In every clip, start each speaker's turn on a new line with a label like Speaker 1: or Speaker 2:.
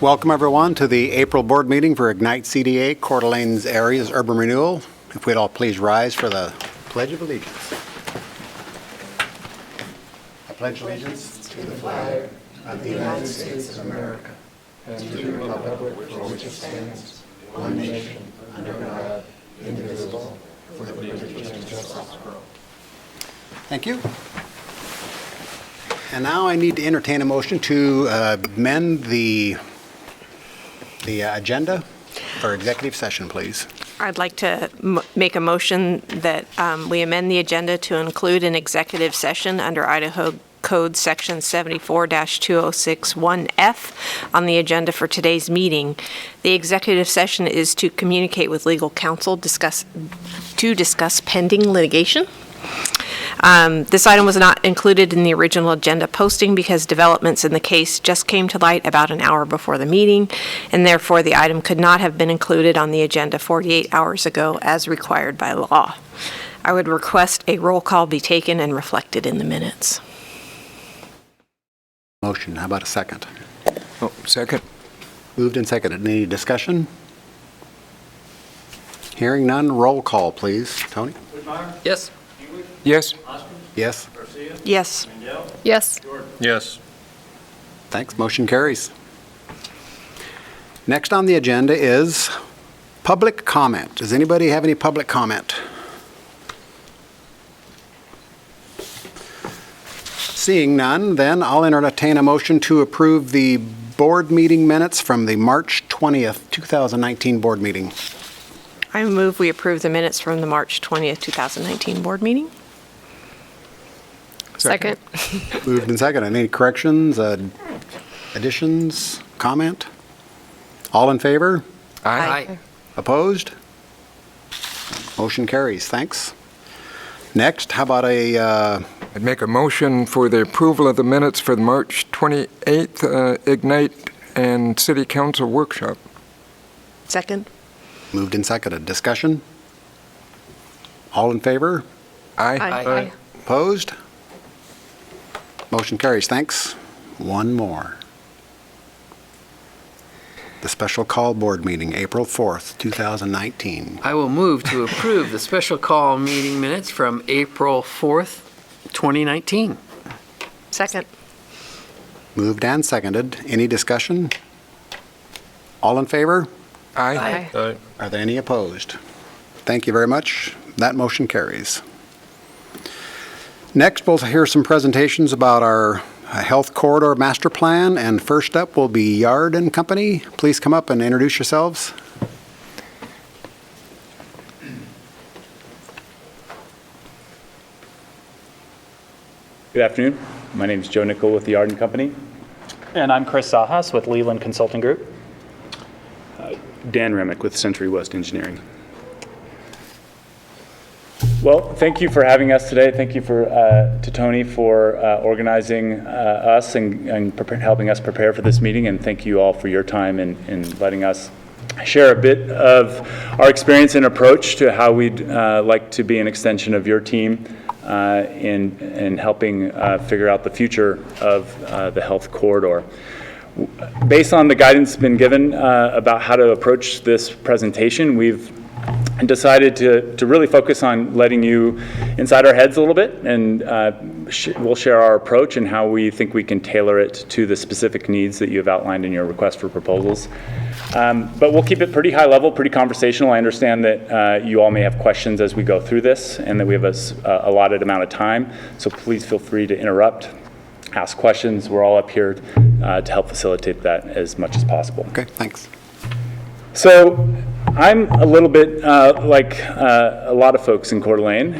Speaker 1: Welcome, everyone, to the April board meeting for Ignite CDA, Coeur d'Alene's Areas Urban Renewal. If we'd all please rise for the Pledge of Allegiance. I pledge allegiance to the flag of the United States of America and to the republic for which it stands, one nation, under God, indivisible, with liberty and justice for all. Thank you. And now I need to entertain a motion to amend the agenda for executive session, please.
Speaker 2: I'd like to make a motion that we amend the agenda to include an executive session under Idaho Code Section 74-2061F on the agenda for today's meeting. The executive session is to communicate with legal counsel to discuss pending litigation. This item was not included in the original agenda posting because developments in the case just came to light about an hour before the meeting, and therefore the item could not have been included on the agenda 48 hours ago as required by law. I would request a roll call be taken and reflected in the minutes.
Speaker 1: Motion. How about a second?
Speaker 3: Oh, second.
Speaker 1: Moved and seconded. Any discussion? Hearing none, roll call, please. Tony?
Speaker 4: Yes.
Speaker 3: Yes.
Speaker 1: Yes.
Speaker 2: Yes.
Speaker 5: Yes.
Speaker 3: Yes.
Speaker 1: Thanks. Motion carries. Next on the agenda is public comment. Does anybody have any public comment? Seeing none, then I'll entertain a motion to approve the board meeting minutes from the March 20th, 2019 board meeting.
Speaker 2: I move we approve the minutes from the March 20th, 2019 board meeting.
Speaker 5: Second.
Speaker 1: Moved and seconded. Any corrections, additions, comment? All in favor?
Speaker 4: Aye.
Speaker 1: Opposed? Motion carries. Thanks. Next, how about
Speaker 3: I'd make a motion for the approval of the minutes for the March 28th Ignite and City Council workshop.
Speaker 2: Second.
Speaker 1: moved and seconded. Discussion? All in favor?
Speaker 3: Aye.
Speaker 5: Aye.
Speaker 1: Opposed? Motion carries. Thanks. One more. The special call board meeting, April 4th, 2019.
Speaker 4: I will move to approve the special call meeting minutes from April 4th, 2019.
Speaker 2: Second.
Speaker 1: Moved and seconded. Any discussion? All in favor?
Speaker 3: Aye.
Speaker 5: Aye.
Speaker 1: Are there any opposed? Thank you very much. That motion carries. Next, we'll hear some presentations about our Health Corridor Master Plan, and first up will be Yard and Company. Please come up and introduce yourselves.
Speaker 6: Good afternoon. My name is Joe Nickel with the Yard and Company.
Speaker 7: And I'm Chris Sajas with Leland Consulting Group.
Speaker 6: Dan Remick with Century West Engineering. Well, thank you for having us today. Thank you to Tony for organizing us and helping us prepare for this meeting. And thank you all for your time in letting us share a bit of our experience and approach to how we'd like to be an extension of your team in helping figure out the future of the health corridor. Based on the guidance been given about how to approach this presentation, we've decided to really focus on letting you inside our heads a little bit, and we'll share our approach and how we think we can tailor it to the specific needs that you have outlined in your request for proposals. But we'll keep it pretty high level, pretty conversational. I understand that you all may have questions as we go through this and that we have a allotted amount of time, so please feel free to interrupt, ask questions. We're all up here to help facilitate that as much as possible.
Speaker 1: Okay, thanks.
Speaker 6: So I'm a little bit like a lot of folks in Coeur d'Alene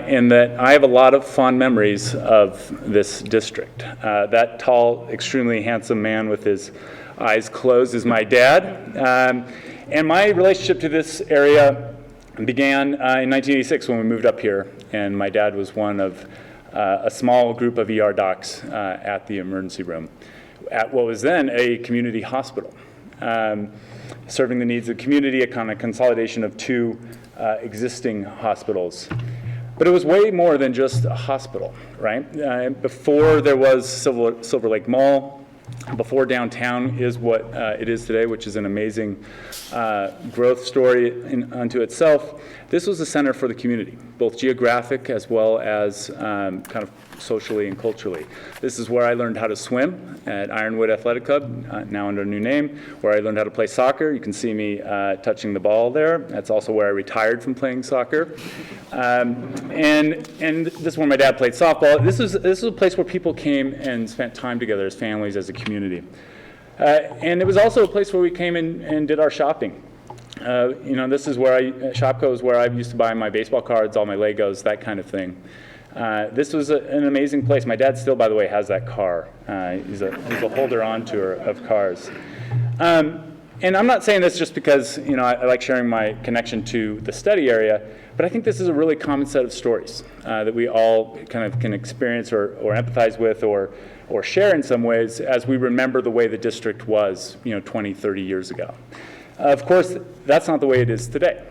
Speaker 6: in that I have a lot of fond memories of this district. That tall, extremely handsome man with his eyes closed is my dad. And my relationship to this area began in 1986 when we moved up here. And my dad was one of a small group of ER docs at the emergency room at what was then a community hospital. Serving the needs of the community, a kind of consolidation of two existing hospitals. But it was way more than just a hospital, right? Before there was Silver Lake Mall, before downtown is what it is today, which is an amazing growth story unto itself. This was a center for the community, both geographic as well as kind of socially and culturally. This is where I learned how to swim at Ironwood Athletic Club, now under a new name, where I learned how to play soccer. You can see me touching the ball there. That's also where I retired from playing soccer. And this is where my dad played softball. This was a place where people came and spent time together as families, as a community. And it was also a place where we came in and did our shopping. This is where Shopko is where I used to buy my baseball cards, all my Legos, that kind of thing. This was an amazing place. My dad still, by the way, has that car. He's a holder on tour of cars. And I'm not saying this just because, I like sharing my connection to the study area, but I think this is a really common set of stories that we all kind of can experience or empathize with or share in some ways as we remember the way the district was, 20, 30 years ago. Of course, that's not the way it is today.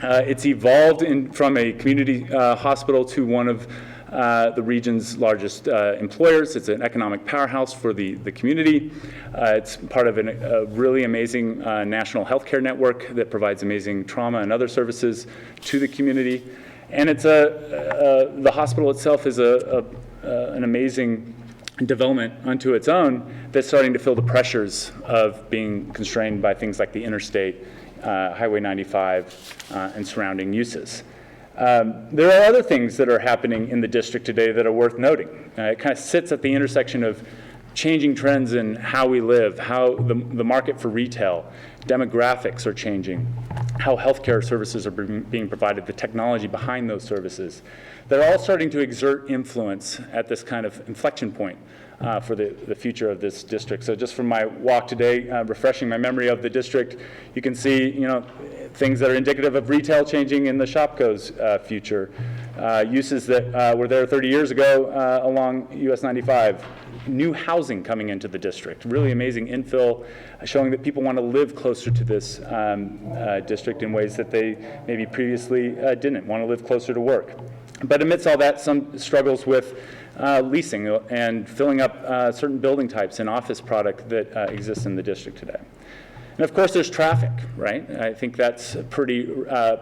Speaker 6: It's evolved from a community hospital to one of the region's largest employers. It's an economic powerhouse for the community. It's part of a really amazing national healthcare network that provides amazing trauma and other services to the community. And it's the hospital itself is an amazing development unto its own that's starting to feel the pressures of being constrained by things like the interstate, Highway 95, and surrounding uses. There are other things that are happening in the district today that are worth noting. It kind of sits at the intersection of changing trends in how we live, how the market for retail, demographics are changing, how healthcare services are being provided, the technology behind those services. They're all starting to exert influence at this kind of inflection point for the future of this district. So just from my walk today, refreshing my memory of the district, you can see, things that are indicative of retail changing in the Shopko's future. Uses that were there 30 years ago along US 95. New housing coming into the district. Really amazing infill, showing that people want to live closer to this district in ways that they maybe previously didn't, want to live closer to work. But amidst all that, some struggles with leasing and filling up certain building types and office product that exists in the district today. And of course, there's traffic, right? I think that's pretty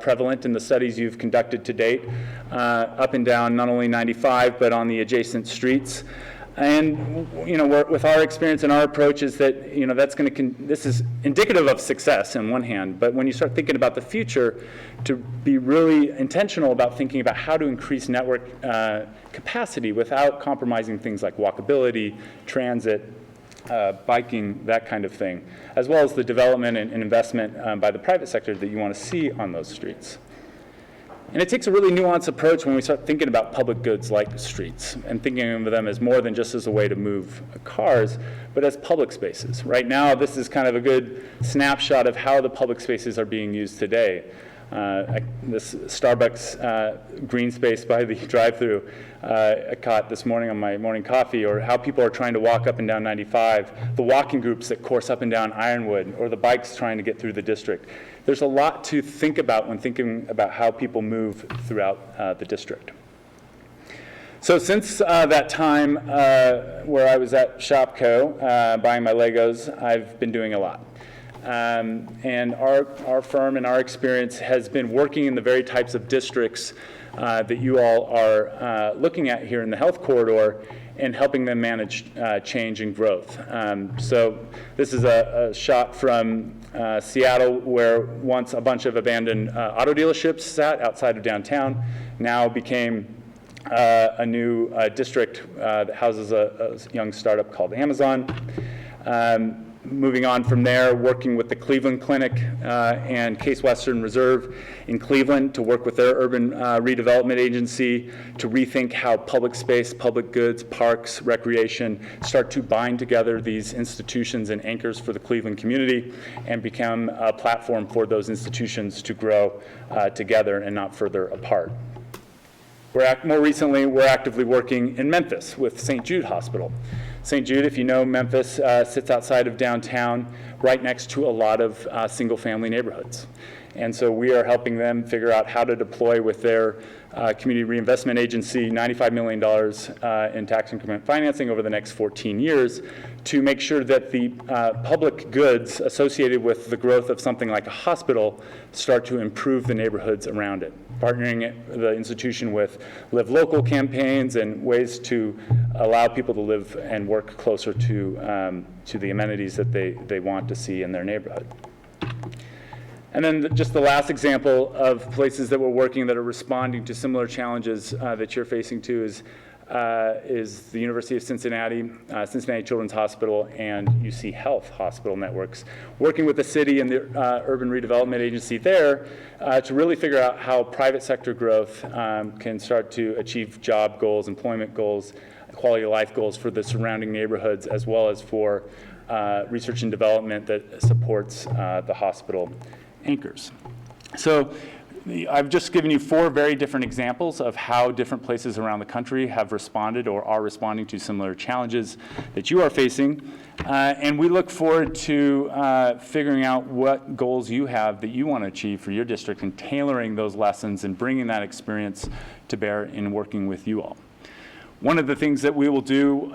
Speaker 6: prevalent in the studies you've conducted to date, up and down not only 95, but on the adjacent streets. And with our experience and our approach is that this is indicative of success on one hand, but when you start thinking about the future, to be really intentional about thinking about how to increase network capacity without compromising things like walkability, transit, biking, that kind of thing, as well as the development and investment by the private sector that you want to see on those streets. And it takes a really nuanced approach when we start thinking about public goods like streets and thinking of them as more than just as a way to move cars, but as public spaces. Right now, this is kind of a good snapshot of how the public spaces are being used today. This Starbucks green space by the drive-through I caught this morning on my morning coffee, or how people are trying to walk up and down 95, the walking groups that course up and down Ironwood, or the bikes trying to get through the district. There's a lot to think about when thinking about how people move throughout the district. So since that time where I was at Shopko buying my Legos, I've been doing a lot. And our firm and our experience has been working in the very types of districts that you all are looking at here in the health corridor and helping them manage change and growth. So this is a shot from Seattle, where once a bunch of abandoned auto dealerships sat outside of downtown, now became a new district that houses a young startup called Amazon. Moving on from there, working with the Cleveland Clinic and Case Western Reserve in Cleveland to work with their urban redevelopment agency to rethink how public space, public goods, parks, recreation start to bind together these institutions and anchors for the Cleveland community and become a platform for those institutions to grow together and not further apart. More recently, we're actively working in Memphis with St. Jude Hospital. St. Jude, if you know Memphis, sits outside of downtown, right next to a lot of single-family neighborhoods. And so we are helping them figure out how to deploy with their Community Reinvestment Agency $95 million in tax increment financing over the next 14 years to make sure that the public goods associated with the growth of something like a hospital start to improve the neighborhoods around it. Partnering the institution with Live Local campaigns and ways to allow people to live and work closer to the amenities that they want to see in their neighborhood. And then just the last example of places that we're working that are responding to similar challenges that you're facing too is the University of Cincinnati, Cincinnati Children's Hospital, and UC Health Hospital Networks, working with the city and the Urban Redevelopment Agency there to really figure out how private sector growth can start to achieve job goals, employment goals, quality of life goals for the surrounding neighborhoods, as well as for research and development that supports the hospital anchors. So I've just given you 4 very different examples of how different places around the country have responded or are responding to similar challenges that you are facing. And we look forward to figuring out what goals you have that you want to achieve for your district and tailoring those lessons and bringing that experience to bear in working with you all. One of the things that we will do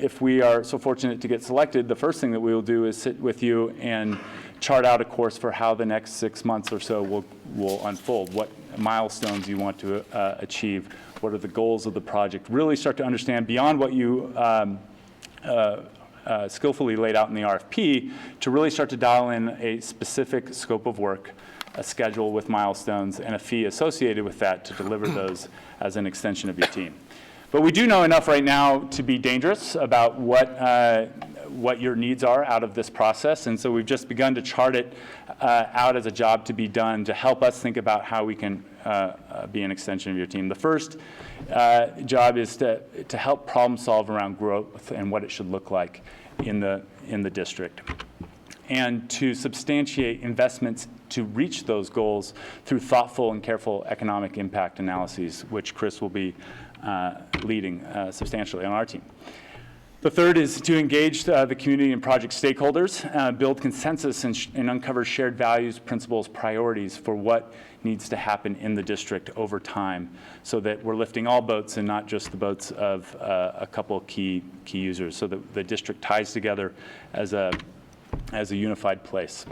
Speaker 6: if we are so fortunate to get selected, the first thing that we will do is sit with you and chart out a course for how the next 6 months or so will unfold, what milestones you want to achieve, what are the goals of the project, really start to understand beyond what you skillfully laid out in the RFP to really start to dial in a specific scope of work, a schedule with milestones, and a fee associated with that to deliver those as an extension of your team. But we do know enough right now to be dangerous about what your needs are out of this process, and so we've just begun to chart it out as a job to be done to help us think about how we can be an extension of your team. The first job is to help problem solve around growth and what it should look like in the district, and to substantiate investments to reach those goals through thoughtful and careful economic impact analyses, which Chris will be leading substantially on our team. The third is to engage the community and project stakeholders, build consensus and uncover shared values, principles, priorities for what needs to happen in the district over time so that we're lifting all boats and not just the boats of a couple key users, so that the district ties together as a unified place.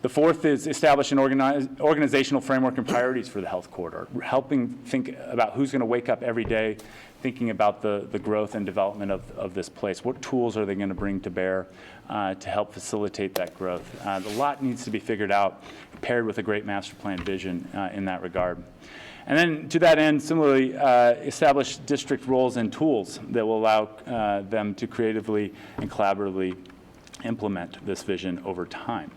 Speaker 6: The fourth is establish an organizational framework and priorities for the health corridor, helping think about who's going to wake up every day thinking about the growth and development of this place. What tools are they going to bring to bear to help facilitate that growth? A lot needs to be figured out, paired with a great master plan vision in that regard. And then to that end, similarly, establish district roles and tools that will allow them to creatively and collaboratively implement this vision over time.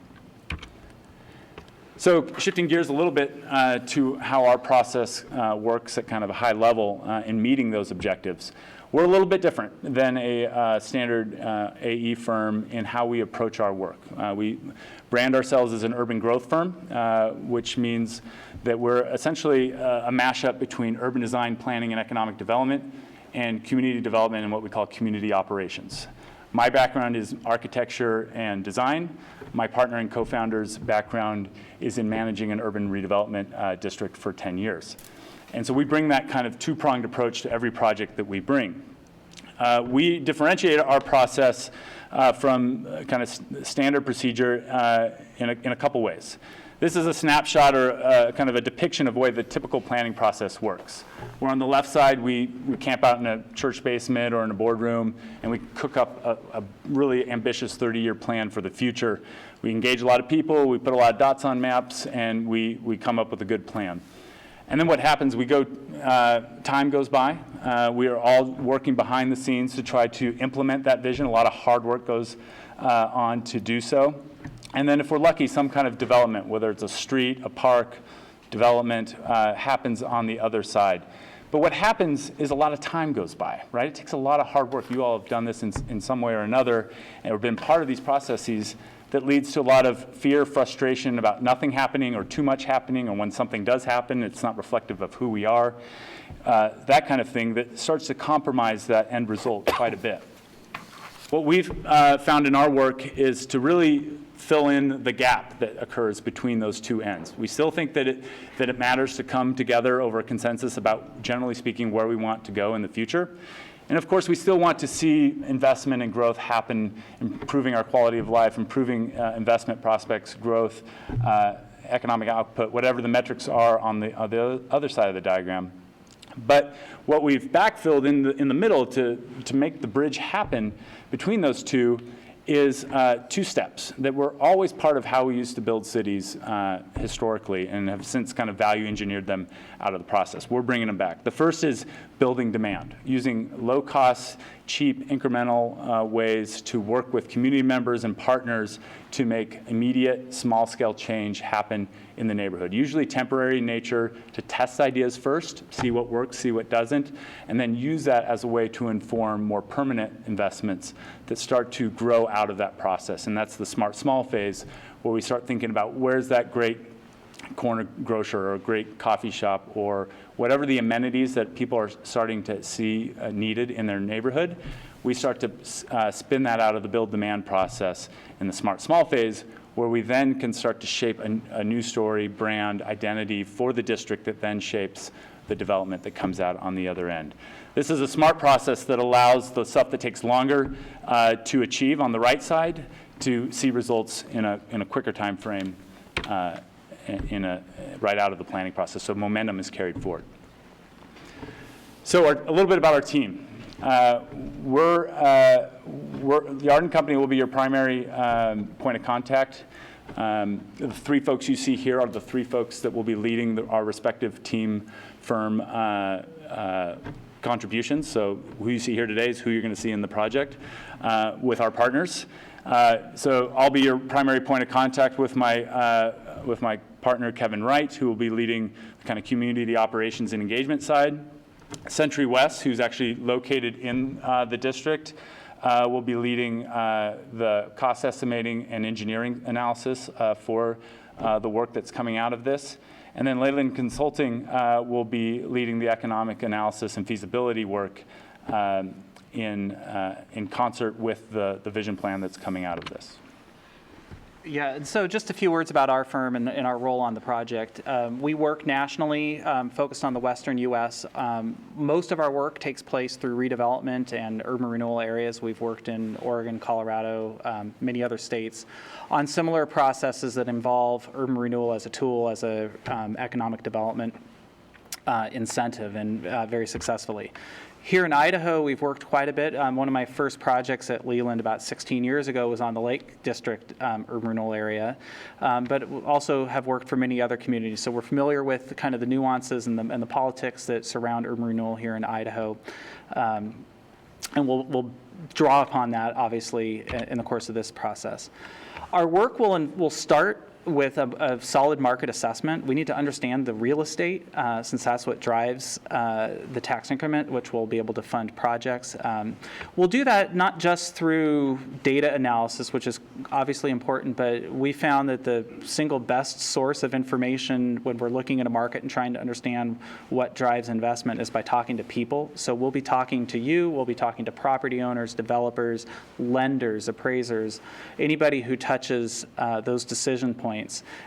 Speaker 6: So shifting gears a little bit to how our process works at kind of a high level in meeting those objectives. We're a little bit different than a standard AE firm in how we approach our work. We brand ourselves as an urban growth firm, which means that we're essentially a mashup between urban design, planning, and economic development, and community development and what we call community operations. My background is architecture and design. My partner and co-founder's background is in managing an urban redevelopment district for 10 years. And so we bring that kind of two-pronged approach to every project that we bring. We differentiate our process from kind of standard procedure in a couple ways. This is a snapshot or kind of a depiction of the way the typical planning process works. Where on the left side, we camp out in a church basement or in a boardroom, and we cook up a really ambitious 30-year plan for the future. We engage a lot of people, we put a lot of dots on maps, and we come up with a good plan. And then what happens, time goes by. We are all working behind the scenes to try to implement that vision. A lot of hard work goes on to do so. And then if we're lucky, some kind of development, whether it's a street, a park, development, happens on the other side. But what happens is a lot of time goes by, right? It takes a lot of hard work. You all have done this in some way or another, and have been part of these processes that leads to a lot of fear, frustration about nothing happening or too much happening, or when something does happen, it's not reflective of who we are. That kind of thing that starts to compromise that end result quite a bit. What we've found in our work is to really fill in the gap that occurs between those two ends. We still think that it matters to come together over a consensus about, generally speaking, where we want to go in the future. And of course, we still want to see investment and growth happen, improving our quality of life, improving investment prospects, growth, economic output, whatever the metrics are on the other side of the diagram. But what we've backfilled in the middle to make the bridge happen between those two is two steps that were always part of how we used to build cities historically and have since kind of value engineered them out of the process. We're bringing them back. The first is building demand, using low-cost, cheap, incremental ways to work with community members and partners to make immediate, small-scale change happen in the neighborhood. Usually temporary in nature, to test ideas first, see what works, see what doesn't, and then use that as a way to inform more permanent investments that start to grow out of that process. And that's the smart small phase, where we start thinking about where's that great corner grocer or a great coffee shop or whatever the amenities that people are starting to see needed in their neighborhood. We start to spin that out of the build demand process in the smart small phase, where we then can start to shape a new story, brand, identity for the district that then shapes the development that comes out on the other end. This is a smart process that allows the stuff that takes longer to achieve on the right side to see results in a quicker time frame right out of the planning process. So momentum is carried forward. So a little bit about our team. The Ardent Company will be your primary point of contact. The three folks you see here are the three folks that will be leading our respective team firm contributions. So who you see here today is who you're going to see in the project with our partners. So I'll be your primary point of contact with my partner, Kevin Wright, who will be leading the kind of community operations and engagement side. Century West, who's actually located in the district, will be leading the cost estimating and engineering analysis for the work that's coming out of this. And then Leyland Consulting will be leading the economic analysis and feasibility work in concert with the vision plan that's coming out of this.
Speaker 7: Yeah, and so just a few words about our firm and our role on the project. We work nationally, focused on the western U.S. Most of our work takes place through redevelopment and urban renewal areas. We've worked in Oregon, Colorado, many other states on similar processes that involve urban renewal as a tool, as a economic development incentive, and very successfully. Here in Idaho, we've worked quite a bit. One of my first projects at Leland about 16 years ago was on the Lake District urban renewal area, but also have worked for many other communities. So we're familiar with kind of the nuances and the politics that surround urban renewal here in Idaho. And we'll draw upon that, obviously, in the course of this process. Our work will start with a solid market assessment. We need to understand the real estate, since that's what drives the tax increment, which will be able to fund projects. We'll do that not just through data analysis, which is obviously important, but we found that the single best source of information when we're looking at a market and trying to understand what drives investment is by talking to people. So we'll be talking to you, we'll be talking to property owners, developers, lenders, appraisers, anybody who touches those decision points.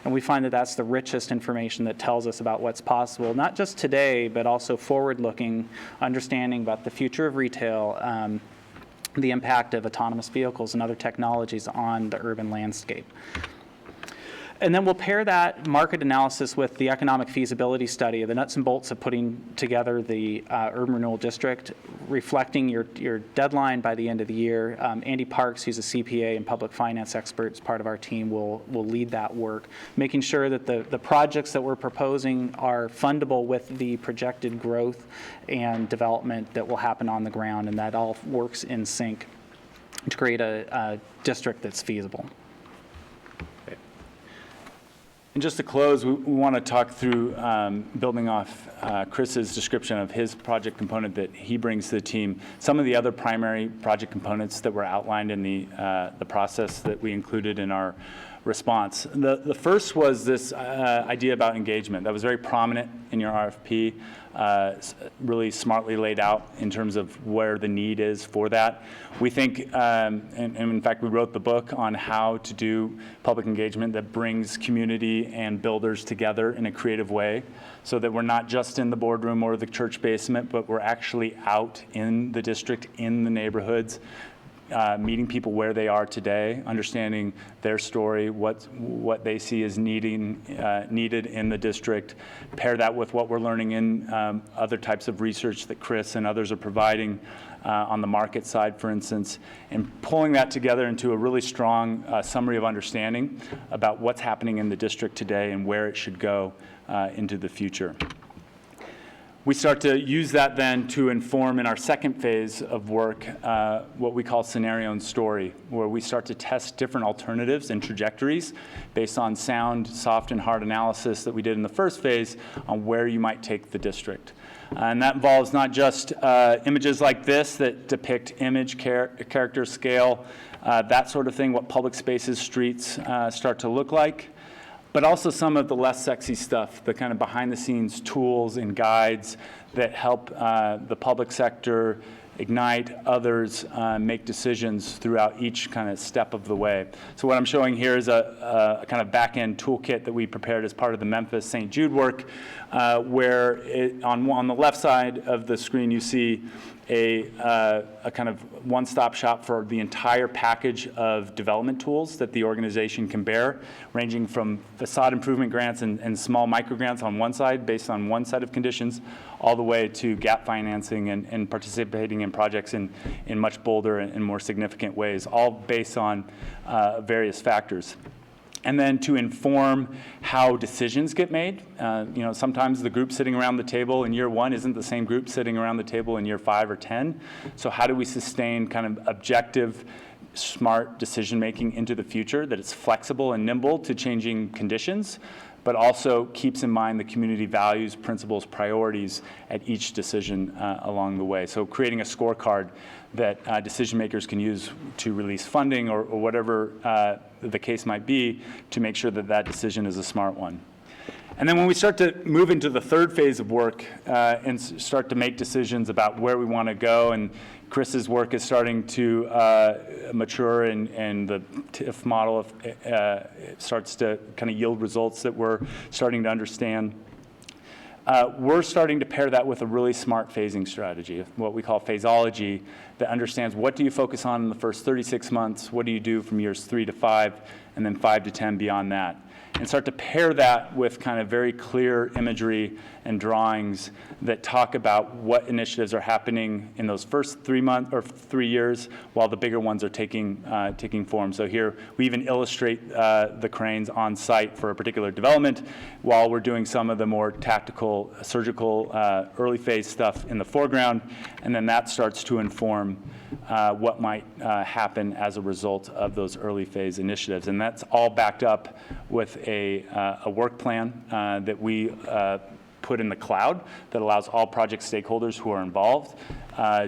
Speaker 7: And we find that that's the richest information that tells us about what's possible, not just today, but also forward-looking, understanding about the future of retail, the impact of autonomous vehicles and other technologies on the urban landscape. And then we'll pair that market analysis with the economic feasibility study, the nuts and bolts of putting together the urban renewal district, reflecting your deadline by the end of the year. Andy Parks, who's a CPA and public finance expert, as part of our team, will lead that work, making sure that the projects that we're proposing are fundable with the projected growth and development that will happen on the ground, and that all works in sync to create a district that's feasible.
Speaker 6: And just to close, we want to talk through building off Chris's description of his project component that he brings to the team. Some of the other primary project components that were outlined in the process that we included in our response. The first was this idea about engagement that was very prominent in your RFP, really smartly laid out in terms of where the need is for that. We think, and in fact, we wrote the book on how to do public engagement that brings community and builders together in a creative way, so that we're not just in the boardroom or the church basement, but we're actually out in the district, in the neighborhoods, meeting people where they are today, understanding their story, what they see as needed in the district, pair that with what we're learning in other types of research that Chris and others are providing on the market side, for instance, and pulling that together into a really strong summary of understanding about what's happening in the district today and where it should go into the future. We start to use that then to inform in our second phase of work what we call scenario and story, where we start to test different alternatives and trajectories based on sound, soft, and hard analysis that we did in the first phase on where you might take the district. And that involves not just images like this that depict image, character, scale, that sort of thing, what public spaces, streets start to look like, but also some of the less sexy stuff, the kind of behind-the-scenes tools and guides that help the public sector ignite others, make decisions throughout each kind of step of the way. So what I'm showing here is a kind of back-end toolkit that we prepared as part of the Memphis St. Jude work, where on the left side of the screen you see a kind of one-stop shop for the entire package of development tools that the organization can bear, ranging from facade improvement grants and small micro grants on one side based on one set of conditions, all the way to gap financing and participating in projects in much bolder and more significant ways, all based on various factors. And then to inform how decisions get made. Sometimes the group sitting around the table in year 1 isn't the same group sitting around the table in year 5 or 10. So how do we sustain kind of objective, smart decision making into the future, that it's flexible and nimble to changing conditions, but also keeps in mind the community values, principles, priorities at each decision along the way. So creating a scorecard that decision makers can use to release funding or whatever the case might be, to make sure that that decision is a smart one. And then when we start to move into the third phase of work and start to make decisions about where we want to go, and Chris's work is starting to mature, and the TIF model starts to kind of yield results that we're starting to understand. We're starting to pair that with a really smart phasing strategy, what we call phaseology, that understands what do you focus on in the first 36 months, what do you do from years 3 to 5, and then 5 to 10 beyond that. And start to pair that with kind of very clear imagery and drawings that talk about what initiatives are happening in those first 3 months or 3 years, while the bigger ones are taking form. So here we even illustrate the cranes on site for a particular development, while we're doing some of the more tactical, surgical, early phase stuff in the foreground, and then that starts to inform what might happen as a result of those early phase initiatives. And that's all backed up with a work plan that we put in the cloud that allows all project stakeholders who are involved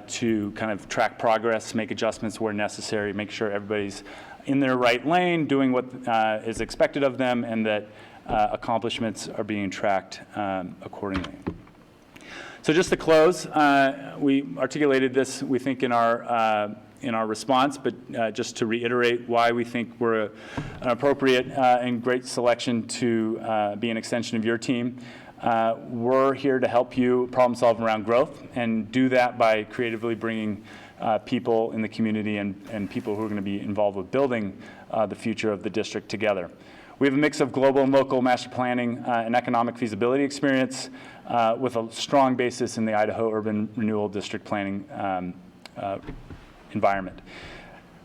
Speaker 6: to kind of track progress, make adjustments where necessary, make sure everybody's in their right lane, doing what is expected of them, and that accomplishments are being tracked accordingly. So just to close, we articulated this, we think, in our response, but just to reiterate why we think we're an appropriate and great selection to be an extension of your team. We're here to help you problem solve around growth, and do that by creatively bringing people in the community and people who are going to be involved with building the future of the district together. We have a mix of global and local master planning and economic feasibility experience with a strong basis in the Idaho Urban Renewal District Planning environment.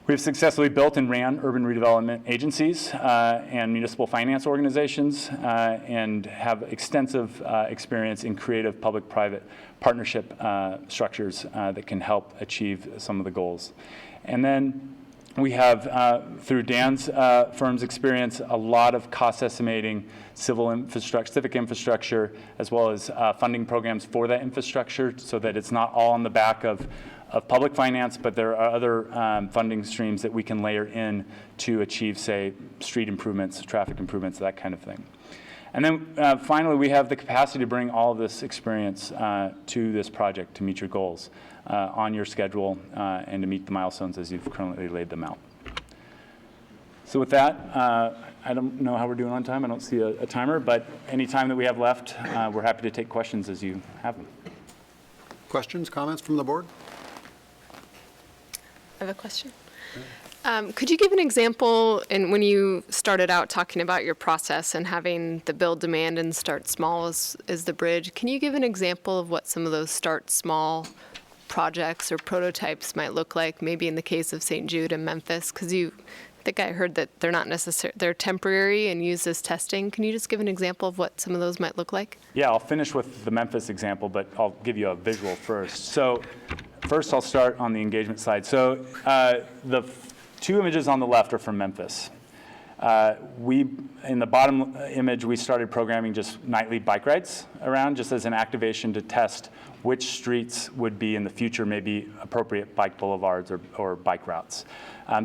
Speaker 6: We've successfully built and ran urban redevelopment agencies and municipal finance organizations and have extensive experience in creative public-private partnership structures that can help achieve some of the goals. And then we have, through Dan's firm's experience, a lot of cost estimating, civic infrastructure, as well as funding programs for that infrastructure, so that it's not all on the back of of public finance, but there are other funding streams that we can layer in to achieve, say, street improvements, traffic improvements, that kind of thing. And then finally, we have the capacity to bring all of this experience to this project to meet your goals on your schedule and to meet the milestones as you've currently laid them out. So with that, I don't know how we're doing on time. I don't see a timer, but any time that we have left, we're happy to take questions as you have them.
Speaker 5: Questions, comments from the board?
Speaker 8: I have a question. Could you give an example, and when you started out talking about your process and having the build demand and start small is the bridge, can you give an example of what some of those start small projects or prototypes might look like, maybe in the case of St. Jude and Memphis? Because I think I heard that they're not necessarily, they're temporary and used as testing. Can you just give an example of what some of those might look like?
Speaker 6: Yeah, I'll finish with the Memphis example, but I'll give you a visual first. So first, I'll start on the engagement side. So the two images on the left are from Memphis. In the bottom image, we started programming just nightly bike rides around, just as an activation to test which streets would be in the future maybe appropriate bike boulevards or bike routes.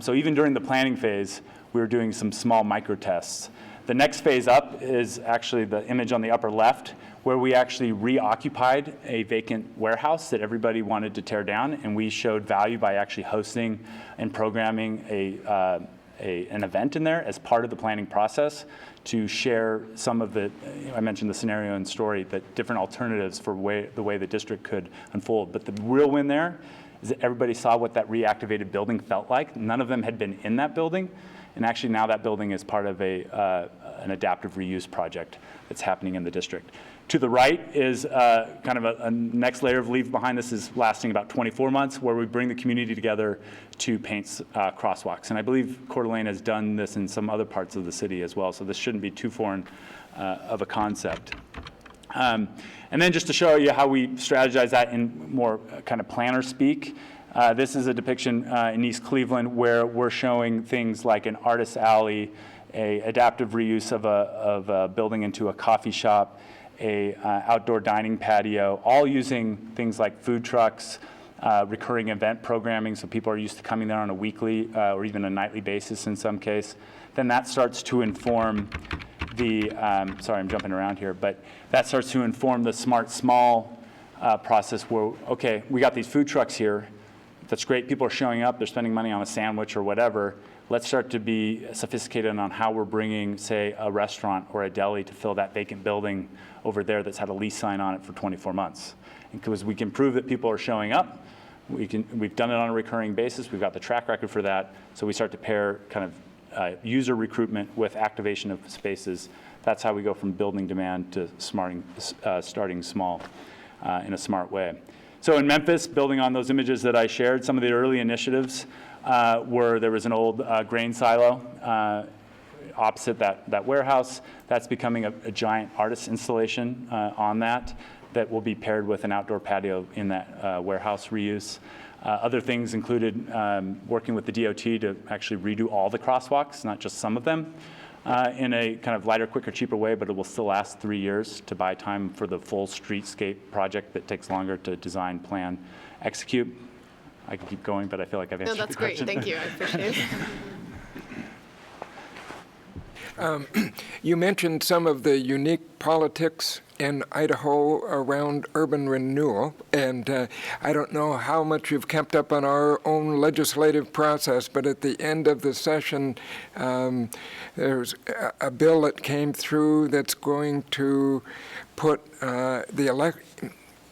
Speaker 6: So even during the planning phase, we were doing some small micro tests. The next phase up is actually the image on the upper left, where we actually reoccupied a vacant warehouse that everybody wanted to tear down, and we showed value by actually hosting and programming an event in there as part of the planning process to share some of the, I mentioned the scenario and story, that different alternatives for the way the district could unfold. But the real win there is that everybody saw what that reactivated building felt like. None of them had been in that building, and actually now that building is part of an adaptive reuse project that's happening in the district. To the right is kind of a next layer of leave behind. This is lasting about 24 months, where we bring the community together to paint crosswalks. And I believe Coeur d'Alene has done this in some other parts of the city as well, so this shouldn't be too foreign of a concept. And then just to show you how we strategize that in more kind of planner speak, this is a depiction in East Cleveland where we're showing things like an artist alley, a adaptive reuse of a building into a coffee shop, a outdoor dining patio, all using things like food trucks, recurring event programming, so people are used to coming there on a weekly or even a nightly basis in some case. Then that starts to inform the, sorry, I'm jumping around here, but that starts to inform the smart small process where, okay, we got these food trucks here, that's great, people are showing up, they're spending money on a sandwich or whatever. Let's start to be sophisticated on how we're bringing, say, a restaurant or a deli to fill that vacant building over there that's had a lease sign on it for 24 months. Because we can prove that people are showing up, we've done it on a recurring basis, we've got the track record for that, so we start to pair kind of user recruitment with activation of spaces. That's how we go from building demand to starting small in a smart way. So in Memphis, building on those images that I shared, some of the early initiatives were there was an old grain silo opposite that warehouse. That's becoming a giant artist installation on that will be paired with an outdoor patio in that warehouse reuse. Other things included working with the DOT to actually redo all the crosswalks, not just some of them, in a kind of lighter, quicker, cheaper way, but it will still last 3 years to buy time for the full streetscape project that takes longer to design, plan, execute. I can keep going, but I feel like I've answered
Speaker 8: No, that's
Speaker 6: the
Speaker 8: great.
Speaker 6: question.
Speaker 8: Thank you. I appreciate it.
Speaker 3: You mentioned some of the unique politics in Idaho around urban renewal, and I don't know how much you've kept up on our own legislative process, but at the end of the session, there's a bill that came through that's going to put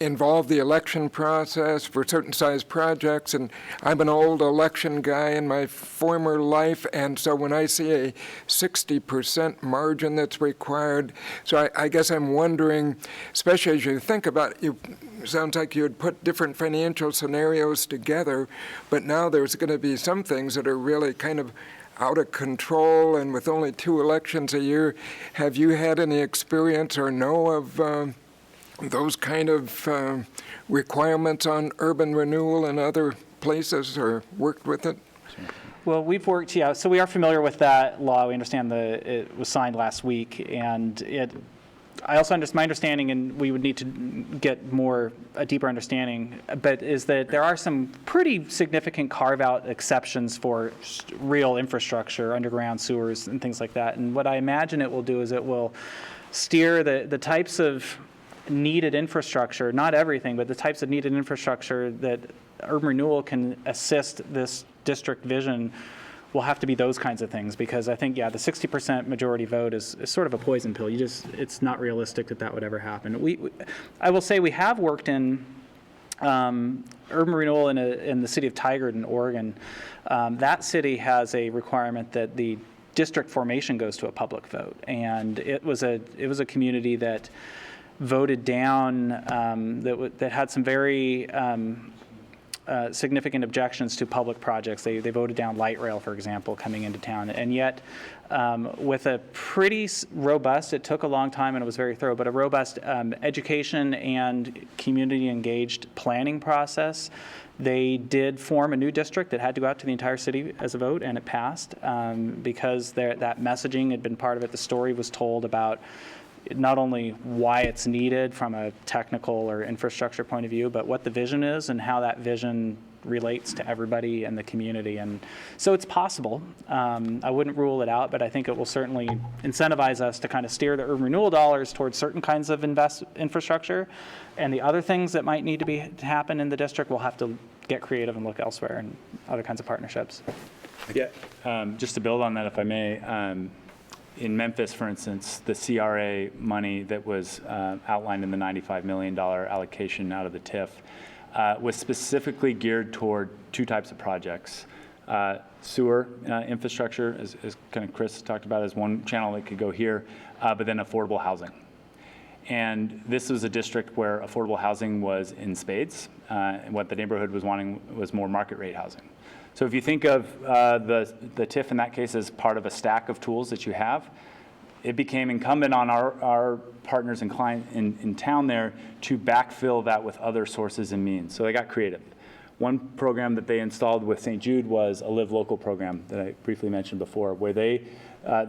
Speaker 3: involve the election process for certain size projects, and I'm an old election guy in my former life, and so when I see a 60% margin that's required, so I guess I'm wondering, especially as you think about it, sounds like you would put different financial scenarios together, but now there's going to be some things that are really kind of out of control, and with only 2 elections a year, have you had any experience or know of those kind of requirements on urban renewal in other places or worked with it?
Speaker 7: Well, we've worked, so we are familiar with that law. We understand it was signed last week, and I also my understanding, and we would need to get a deeper understanding, but is that there are some pretty significant carve-out exceptions for real infrastructure, underground sewers and things like that. And what I imagine it will do is it will steer the types of needed infrastructure, not everything, but the types of needed infrastructure that urban renewal can assist this district vision will have to be those kinds of things, because I think, the 60% majority vote is sort of a poison pill. It's not realistic that would ever happen. I will say we have worked in urban renewal in the city of Tigard in Oregon. That city has a requirement that the district formation goes to a public vote, and it was a community that voted down that had some very significant objections to public projects. They voted down light rail, for example, coming into town. And yet, with a pretty robust, it took a long time and it was very thorough, but a robust education and community-engaged planning process, they did form a new district that had to go out to the entire city as a vote, and it passed because that messaging had been part of it. The story was told about not only why it's needed from a technical or infrastructure point of view, but what the vision is and how that vision relates to everybody in the community. And so it's possible. I wouldn't rule it out, but I think it will certainly incentivize us to kind of steer the urban renewal dollars towards certain kinds of infrastructure. And the other things that might need to happen in the district, we'll have to get creative and look elsewhere and other kinds of partnerships.
Speaker 6: Yeah, just to build on that, if I may, in Memphis, for instance, the CRA money that was outlined in the $95 million allocation out of the TIF was specifically geared toward two types of projects. Sewer infrastructure, as kind of Chris talked about, as one channel that could go here, but then affordable housing. And this was a district where affordable housing was in spades, and what the neighborhood was wanting was more market rate housing. So if you think of the TIF in that case as part of a stack of tools that you have, it became incumbent on our partners and clients in town there to backfill that with other sources and means. So they got creative. One program that they installed with St. Jude was a Live Local program that I briefly mentioned before, where the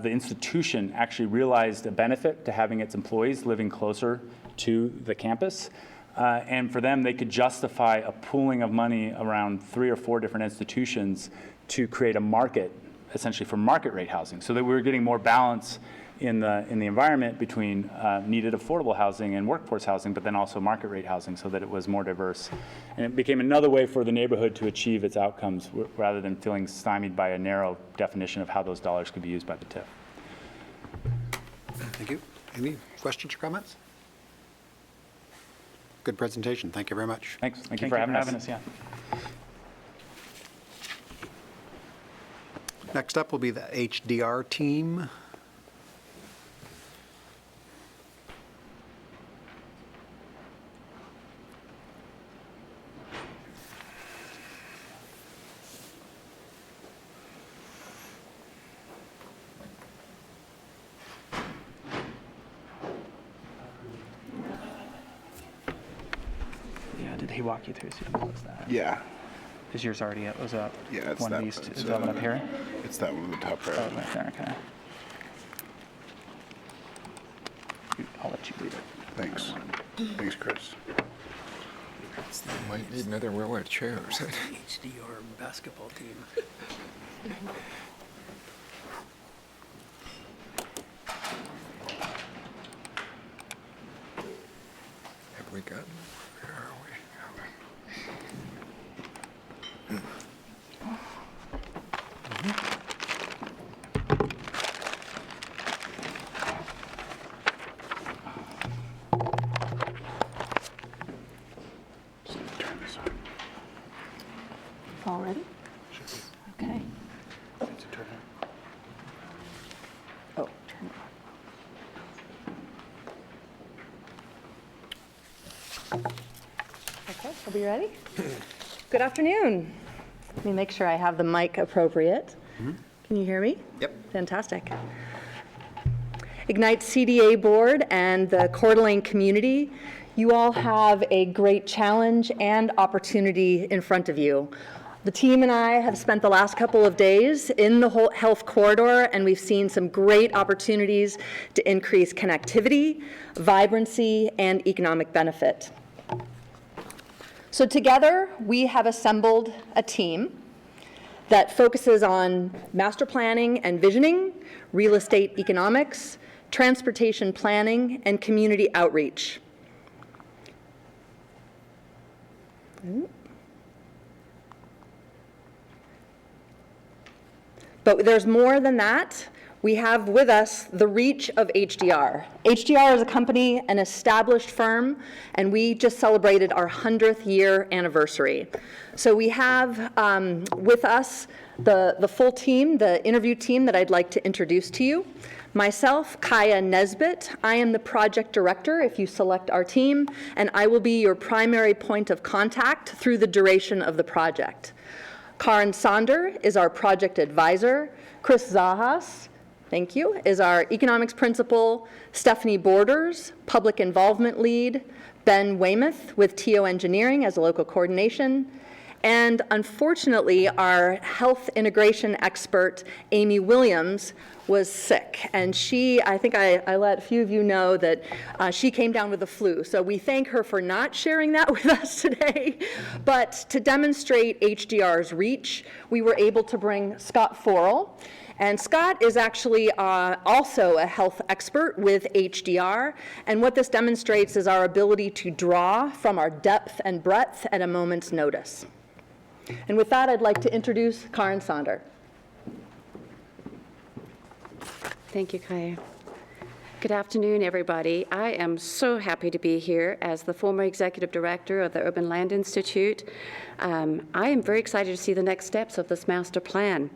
Speaker 6: institution actually realized a benefit to having its employees living closer to the campus. And for them, they could justify a pooling of money around 3 or 4 different institutions to create a market, essentially for market rate housing, so that we were getting more balance in the environment between needed affordable housing and workforce housing, but then also market rate housing, so that it was more diverse. And it became another way for the neighborhood to achieve its outcomes rather than feeling stymied by a narrow definition of how those dollars could be used by the TIF.
Speaker 5: Thank you. Any questions or comments? Good presentation. Thank you very much.
Speaker 6: Thanks. Thank you for having us.
Speaker 7: Yeah.
Speaker 5: Next up will be the HDR team.
Speaker 7: Yeah, did he walk you through? So you can close that.
Speaker 9: Yeah.
Speaker 7: Is yours already up? Was up?
Speaker 9: Yeah, it's
Speaker 7: one
Speaker 9: that
Speaker 7: of these.
Speaker 9: one.
Speaker 7: Is that one up here?
Speaker 9: It's that one with the top right.
Speaker 7: Oh, right there. Okay. I'll let you lead it.
Speaker 9: Thanks. Thanks, Chris.
Speaker 3: Might need another row of chairs.
Speaker 4: HDR basketball team.
Speaker 3: Have we gotten? Where are we?
Speaker 9: Turn this on.
Speaker 10: All ready? Okay.
Speaker 9: It's a turn on.
Speaker 10: Oh, turn it on. Okay, are we ready? Good afternoon. Let me make sure I have the mic appropriate. Can you hear me?
Speaker 5: Yep.
Speaker 10: Fantastic. Ignite CDA Board and the Coeur d'Alene community, you all have a great challenge and opportunity in front of you. The team and I have spent the last couple of days in the whole health corridor, and we've seen some great opportunities to increase connectivity, vibrancy, and economic benefit. So together, we have assembled a team that focuses on master planning and visioning, real estate economics, transportation planning, and community outreach. But there's more than that. We have with us the reach of HDR. HDR is a company, an established firm, and we just celebrated our 100th year anniversary. So we have with us the full team, the interview team that I'd like to introduce to you. Myself, Kaya Nesbitt, I am the project director if you select our team, and I will be your primary point of contact through the duration of the project. Karin Sonder is our project advisor. Chris Zahas, thank you, is our economics principal. Stephanie Borders, public involvement lead. Ben Weymouth with TO Engineering as a local coordination. And unfortunately, our health integration expert, Amy Williams, was sick. And I think I let a few of you know that she came down with the flu. So we thank her for not sharing that with us today. But to demonstrate HDR's reach, we were able to bring Scott Forel. And Scott is actually also a health expert with HDR. And what this demonstrates is our ability to draw from our depth and breadth at a moment's notice. And with that, I'd like to introduce Karin Sonder.
Speaker 11: Thank you, Kaya. Good afternoon, everybody. I am so happy to be here as the former executive director of the Urban Land Institute. I am very excited to see the next steps of this master plan.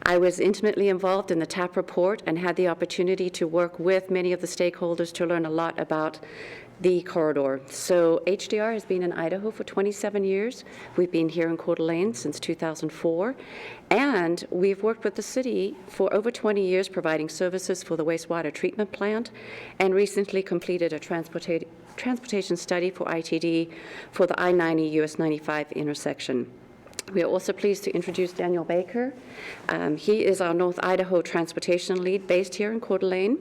Speaker 11: I was intimately involved in the TAP report and had the opportunity to work with many of the stakeholders to learn a lot about the corridor. So HDR has been in Idaho for 27 years. We've been here in Coeur d'Alene since 2004. And we've worked with the city for over 20 years providing services for the wastewater treatment plant and recently completed a transportation study for ITD for the I-90 US 95 intersection. We are also pleased to introduce Daniel Baker. He is our North Idaho transportation lead based here in Coeur d'Alene.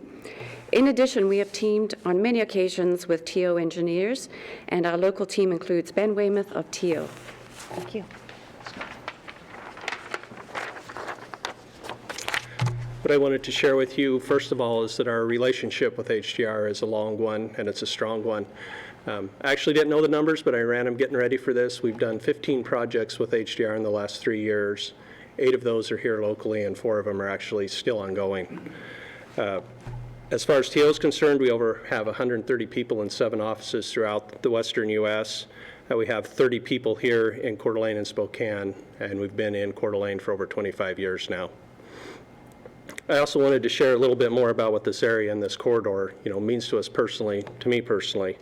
Speaker 11: In addition, we have teamed on many occasions with TO engineers, and our local team includes Ben Weymouth of TO.
Speaker 10: Thank you.
Speaker 12: What I wanted to share with you, first of all, is that our relationship with HDR is a long one, and it's a strong one. I actually didn't know the numbers, but I ran them getting ready for this. We've done 15 projects with HDR in the last 3 years. 8 of those are here locally, and 4 of them are actually still ongoing. As far as TO is concerned, we have 130 people in 7 offices throughout the western U.S. We have 30 people here in Coeur d'Alene and Spokane, and we've been in Coeur d'Alene for over 25 years now. I also wanted to share a little bit more about what this area and this corridor, means to us personally, to me personally.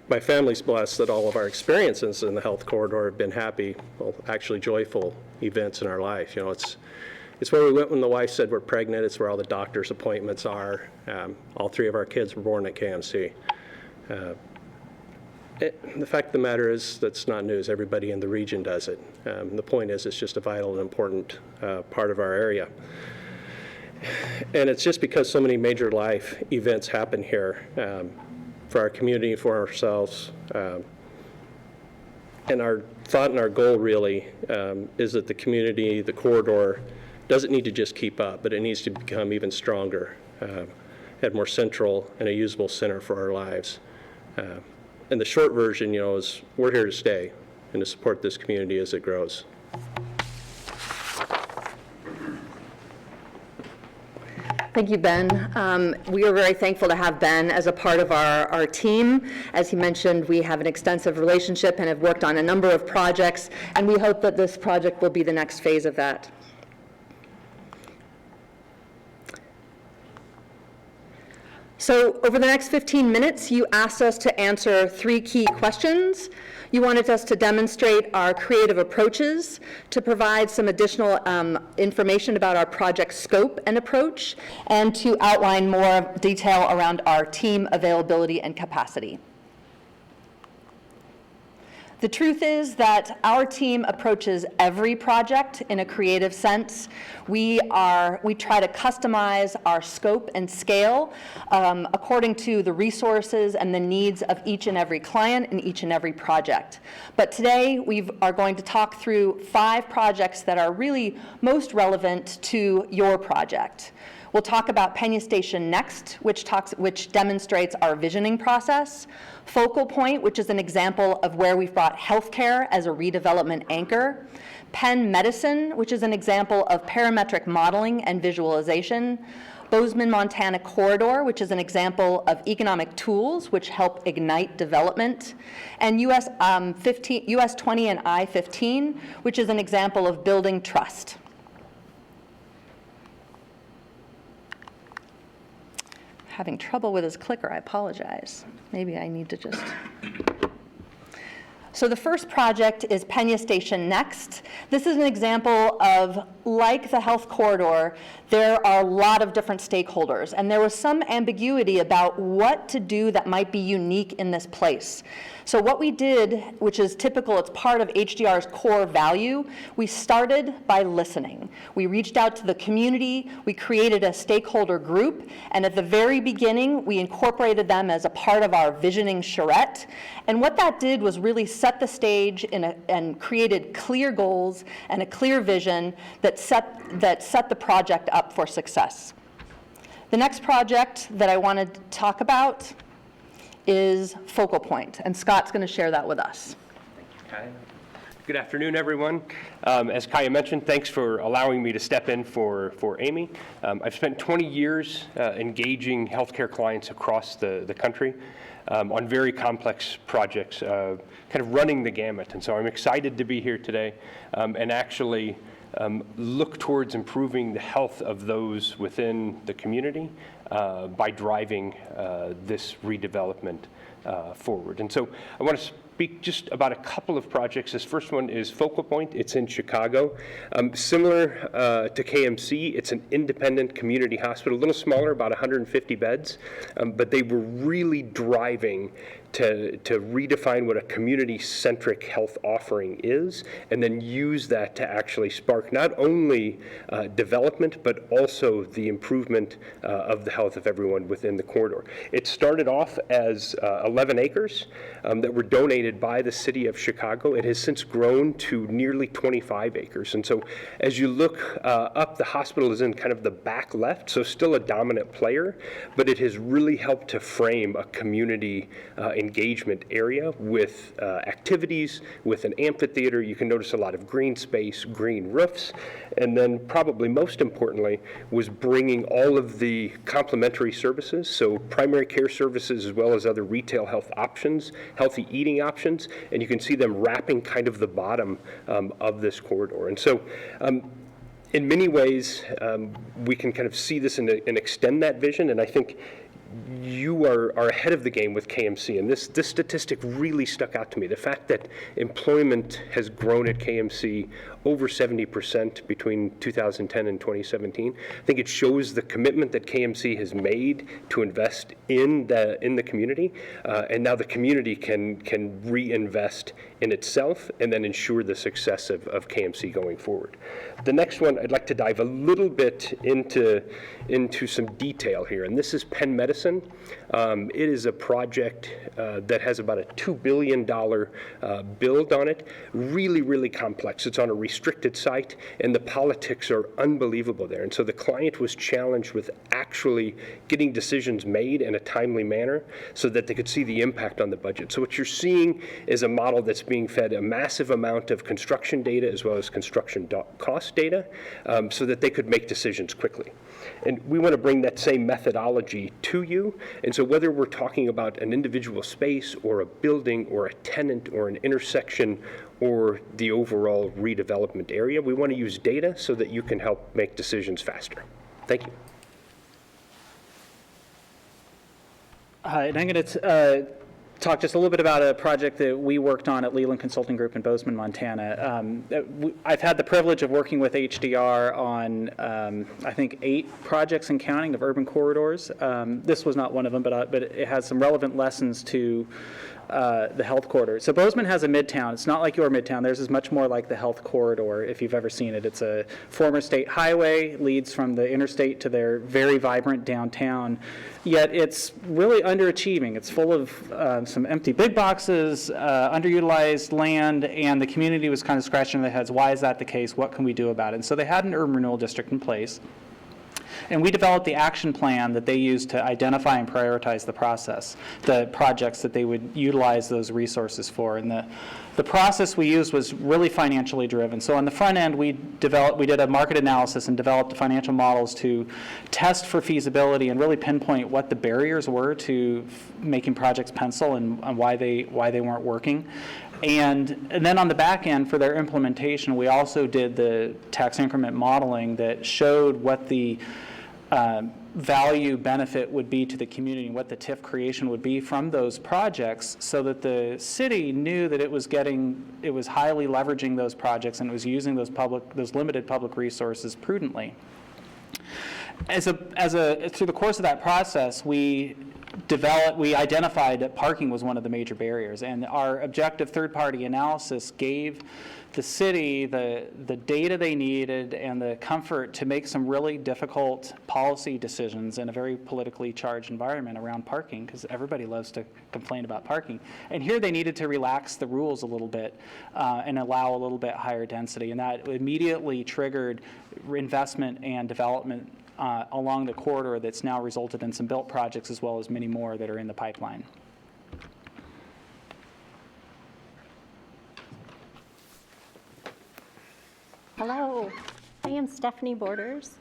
Speaker 12: My family's blessed that all of our experiences in the health corridor have been happy, well, actually joyful events in our life. It's where we went when the wife said we're pregnant. It's where all the doctor's appointments are. All 3 of our kids were born at KMC. The fact of the matter is that's not news. Everybody in the region does it. The point is it's just a vital and important part of our area. And it's just because so many major life events happen here for our community, for ourselves. And our thought and our goal really is that the community, the corridor, doesn't need to just keep up, but it needs to become even stronger and more central and a usable center for our lives. And the short version, is we're here to stay and to support this community as it grows.
Speaker 10: Thank you, Ben. We are very thankful to have Ben as a part of our team. As he mentioned, we have an extensive relationship and have worked on a number of projects, and we hope that this project will be the next phase of that. So over the next 15 minutes, you asked us to answer 3 key questions. You wanted us to demonstrate our creative approaches, to provide some additional information about our project scope and approach, and to outline more detail around our team availability and capacity. The truth is that our team approaches every project in a creative sense. We try to customize our scope and scale according to the resources and the needs of each and every client and each and every project. But today we are going to talk through 5 projects that are really most relevant to your project. We'll talk about Pena Station Next, which demonstrates our visioning process. Focal Point, which is an example of where we've brought healthcare as a redevelopment anchor. Penn Medicine, which is an example of parametric modeling and visualization. Bozeman, Montana Corridor, which is an example of economic tools which help ignite development. And US 20 and I-15, which is an example of building trust. Having trouble with his clicker, I apologize. Maybe I need to just... So the first project is Pena Station Next. This is an example of, like the health corridor, there are a lot of different stakeholders, and there was some ambiguity about what to do that might be unique in this place. So what we did, which is typical, it's part of HDR's core value, we started by listening. We reached out to the community, we created a stakeholder group, and at the very beginning, we incorporated them as a part of our visioning charrette. And what that did was really set the stage and created clear goals and a clear vision that set the project up for success. The next project that I want to talk about is Focal Point, and Scott's going to share that with us.
Speaker 13: Kaya. Good afternoon, everyone. As Kaya mentioned, thanks for allowing me to step in for Amy. I've spent 20 years engaging healthcare clients across the country on very complex projects, kind of running the gamut. And so I'm excited to be here today and actually look towards improving the health of those within the community by driving this redevelopment forward. And so I want to speak just about a couple of projects. This first one is Focal Point. It's in Chicago. Similar to KMC, it's an independent community hospital, a little smaller, about 150 beds, but they were really driving to redefine what a community-centric health offering is, and then use that to actually spark not only development, but also the improvement of the health of everyone within the corridor. It started off as 11 acres that were donated by the city of Chicago. It has since grown to nearly 25 acres. And so as you look up, the hospital is in kind of the back left, so still a dominant player, but it has really helped to frame a community engagement area with activities, with an amphitheater. You can notice a lot of green space, green roofs, and then probably most importantly was bringing all of the complementary services, so primary care services as well as other retail health options, healthy eating options, and you can see them wrapping kind of the bottom of this corridor. And so in many ways, we can kind of see this and extend that vision, and I think you are ahead of the game with KMC, and this statistic really stuck out to me. The fact that employment has grown at KMC over 70% between 2010 and 2017. I think it shows the commitment that KMC has made to invest in the community, and now the community can reinvest in itself and then ensure the success of KMC going forward. The next one, I'd like to dive a little bit into some detail here, and this is Penn Medicine. It is a project that has about a $2 billion build on it. Really, really complex. It's on a restricted site, and the politics are unbelievable there. And so the client was challenged with actually getting decisions made in a timely manner so that they could see the impact on the budget. So what you're seeing is a model that's being fed a massive amount of construction data as well as construction cost data so that they could make decisions quickly. And we want to bring that same methodology to you. And so whether we're talking about an individual space or a building or a tenant or an intersection or the overall redevelopment area, we want to use data so that you can help make decisions faster. Thank you.
Speaker 7: And I'm going to talk just a little bit about a project that we worked on at Leland Consulting Group in Bozeman, Montana. I've had the privilege of working with HDR on, I think, 8 projects and counting of urban corridors. This was not one of them, but it has some relevant lessons to the health corridor. So Bozeman has a midtown. It's not like your midtown. Theirs is much more like the health corridor, if you've ever seen it. It's a former state highway, leads from the interstate to their very vibrant downtown, yet it's really underachieving. It's full of some empty big boxes, underutilized land, and the community was kind of scratching their heads. Why is that the case? What can we do about it? And so they had an urban renewal district in place. And we developed the action plan that they used to identify and prioritize the process, the projects that they would utilize those resources for. And the process we used was really financially driven. So on the front end, we did a market analysis and developed financial models to test for feasibility and really pinpoint what the barriers were to making projects pencil and why they weren't working. And then on the back end for their implementation, we also did the tax increment modeling that showed what the value benefit would be to the community and what the TIF creation would be from those projects, so that the city knew that it was highly leveraging those projects and it was using those limited public resources prudently. Through the course of that process, we identified that parking was one of the major barriers, and our objective third-party analysis gave the city the data they needed and the comfort to make some really difficult policy decisions in a very politically charged environment around parking, because everybody loves to complain about parking. And here they needed to relax the rules a little bit and allow a little bit higher density, and that immediately triggered investment and development along the corridor that's now resulted in some built projects as well as many more that are in the pipeline.
Speaker 14: Hello, I am Stephanie Borders.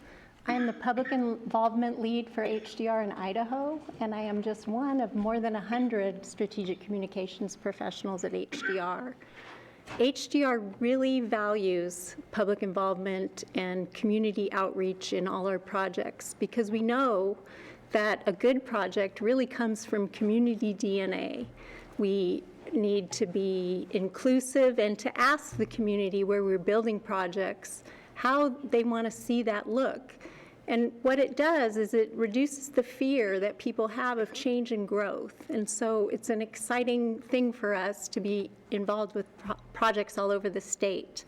Speaker 14: I am the public involvement lead for HDR in Idaho, and I am just one of more than 100 strategic communications professionals at HDR. HDR really values public involvement and community outreach in all our projects, because we know that a good project really comes from community DNA. We need to be inclusive and to ask the community where we're building projects how they want to see that look. And what it does is it reduces the fear that people have of change and growth. And so it's an exciting thing for us to be involved with projects all over the state.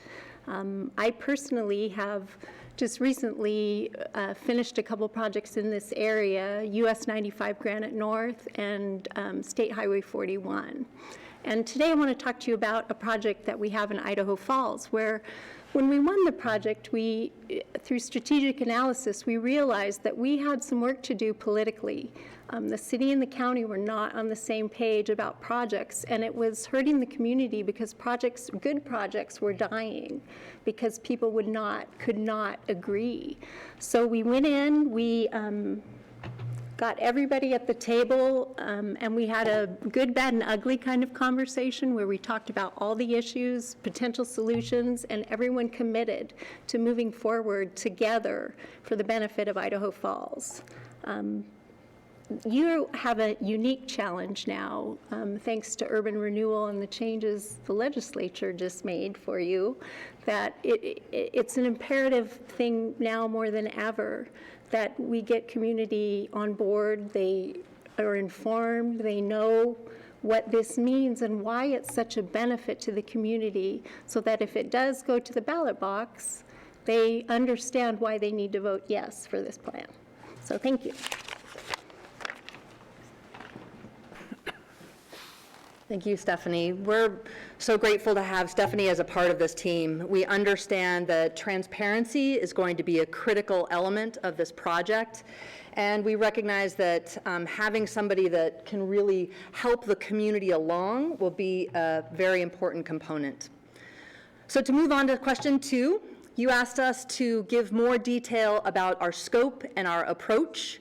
Speaker 14: I personally have just recently finished a couple projects in this area, US 95 Granite North and State Highway 41. And today I want to talk to you about a project that we have in Idaho Falls, where when we won the project, through strategic analysis, we realized that we had some work to do politically. The city and the county were not on the same page about projects, and it was hurting the community because good projects were dying because people could not agree. So we went in, we got everybody at the table, and we had a good, bad, and ugly kind of conversation where we talked about all the issues, potential solutions, and everyone committed to moving forward together for the benefit of Idaho Falls. You have a unique challenge now, thanks to urban renewal and the changes the legislature just made for you, that it's an imperative thing now more than ever that we get community on board. They are informed, they know what this means and why it's such a benefit to the community, so that if it does go to the ballot box, they understand why they need to vote yes for this plan. So thank you.
Speaker 10: Thank you, Stephanie. We're so grateful to have Stephanie as a part of this team. We understand that transparency is going to be a critical element of this project, and we recognize that having somebody that can really help the community along will be a very important component. So to move on to question 2, you asked us to give more detail about our scope and our approach.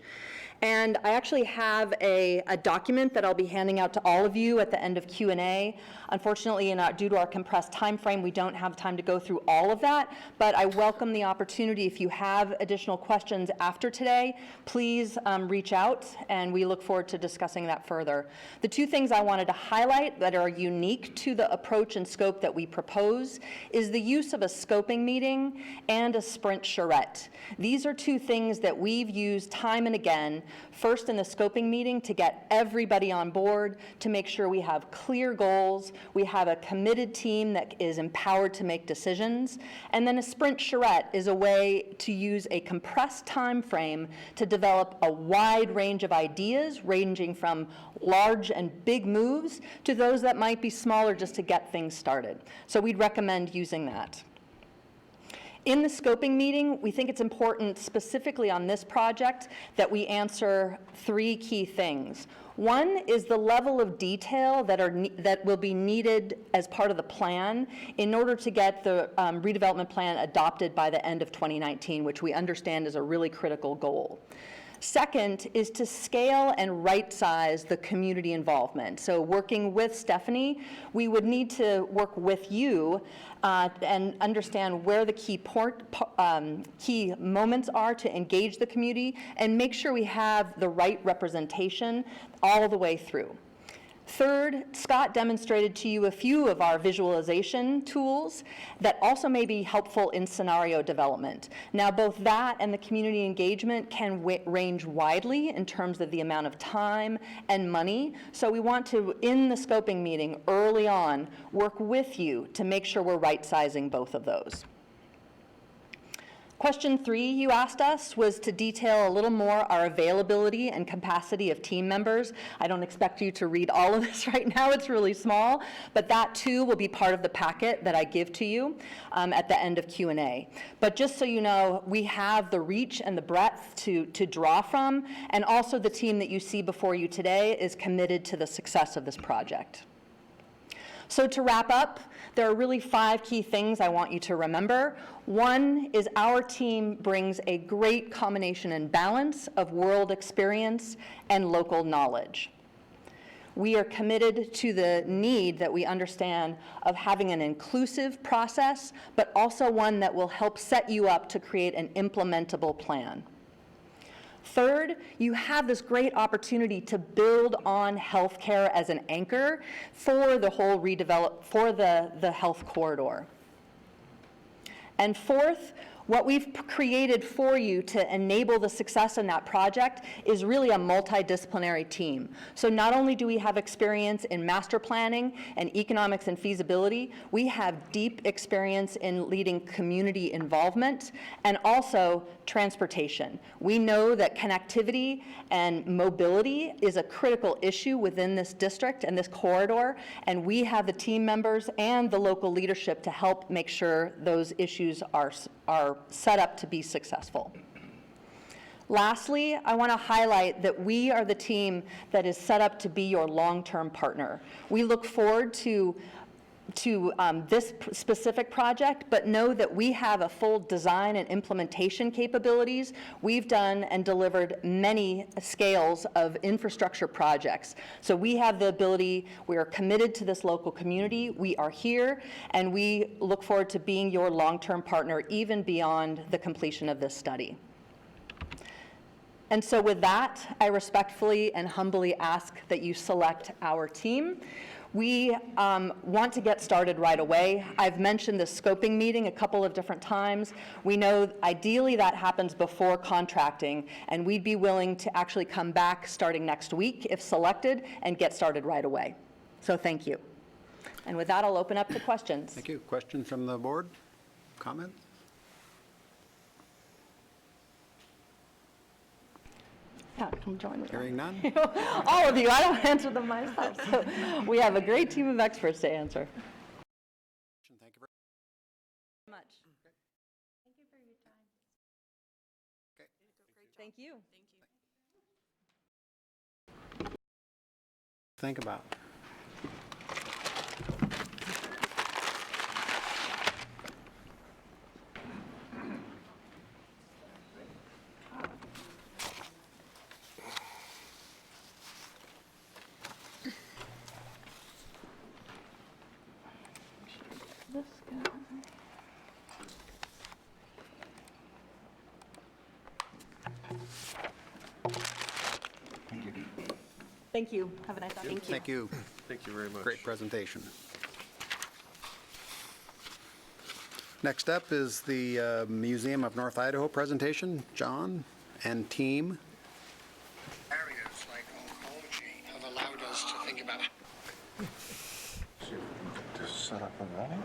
Speaker 10: And I actually have a document that I'll be handing out to all of you at the end of Q&A. Unfortunately, due to our compressed time frame, we don't have time to go through all of that, but I welcome the opportunity. If you have additional questions after today, please reach out, and we look forward to discussing that further. The two things I wanted to highlight that are unique to the approach and scope that we propose is the use of a scoping meeting and a sprint charrette. These are two things that we've used time and again, first in the scoping meeting to get everybody on board, to make sure we have clear goals, we have a committed team that is empowered to make decisions, and then a sprint charrette is a way to use a compressed time frame to develop a wide range of ideas, ranging from large and big moves to those that might be smaller just to get things started. So we'd recommend using that. In the scoping meeting, we think it's important, specifically on this project, that we answer three key things. One is the level of detail that will be needed as part of the plan in order to get the redevelopment plan adopted by the end of 2019, which we understand is a really critical goal. Second is to scale and right-size the community involvement. So working with Stephanie, we would need to work with you and understand where the key moments are to engage the community and make sure we have the right representation all the way through. Third, Scott demonstrated to you a few of our visualization tools that also may be helpful in scenario development. Now, both that and the community engagement can range widely in terms of the amount of time and money. So we want to, in the scoping meeting early on, work with you to make sure we're right-sizing both of those. Question 3 you asked us was to detail a little more our availability and capacity of team members. I don't expect you to read all of this right now, it's really small, but that too will be part of the packet that I give to you at the end of Q&A. But just so you know, we have the reach and the breadth to draw from, and also the team that you see before you today is committed to the success of this project. So to wrap up, there are really 5 key things I want you to remember. One is our team brings a great combination and balance of world experience and local knowledge. We are committed to the need that we understand of having an inclusive process, but also one that will help set you up to create an implementable plan. Third, you have this great opportunity to build on healthcare as an anchor for the whole for the health corridor. And fourth, what we've created for you to enable the success in that project is really a multidisciplinary team. So not only do we have experience in master planning and economics and feasibility, we have deep experience in leading community involvement and also transportation. We know that connectivity and mobility is a critical issue within this district and this corridor, and we have the team members and the local leadership to help make sure those issues are set up to be successful. Lastly, I want to highlight that we are the team that is set up to be your long-term partner. We look forward to this specific project, but know that we have a full design and implementation capabilities. We've done and delivered many scales of infrastructure projects. So we have the ability, we are committed to this local community, we are here, and we look forward to being your long-term partner even beyond the completion of this study. And so with that, I respectfully and humbly ask that you select our team. We want to get started right away. I've mentioned the scoping meeting a couple of different times. We know ideally that happens before contracting, and we'd be willing to actually come back starting next week if selected and get started right away. So thank you. And with that, I'll open up to questions.
Speaker 5: Thank you. Questions from the board? Comments?
Speaker 10: Yeah, come join me.
Speaker 5: Hearing none?
Speaker 10: All of you, I don't answer them myself. So we have a great team of experts to answer.
Speaker 5: Thank you very
Speaker 10: Much.
Speaker 14: Thank you for your time.
Speaker 5: Okay.
Speaker 10: Thank you.
Speaker 5: Think about.
Speaker 10: Thank you. Have a nice afternoon.
Speaker 5: Thank you.
Speaker 9: Thank you very much.
Speaker 5: Great presentation. Next up is the Museum of North Idaho presentation. John and team.
Speaker 1: Areas like oncology have allowed us to think about.
Speaker 9: Just set up and running.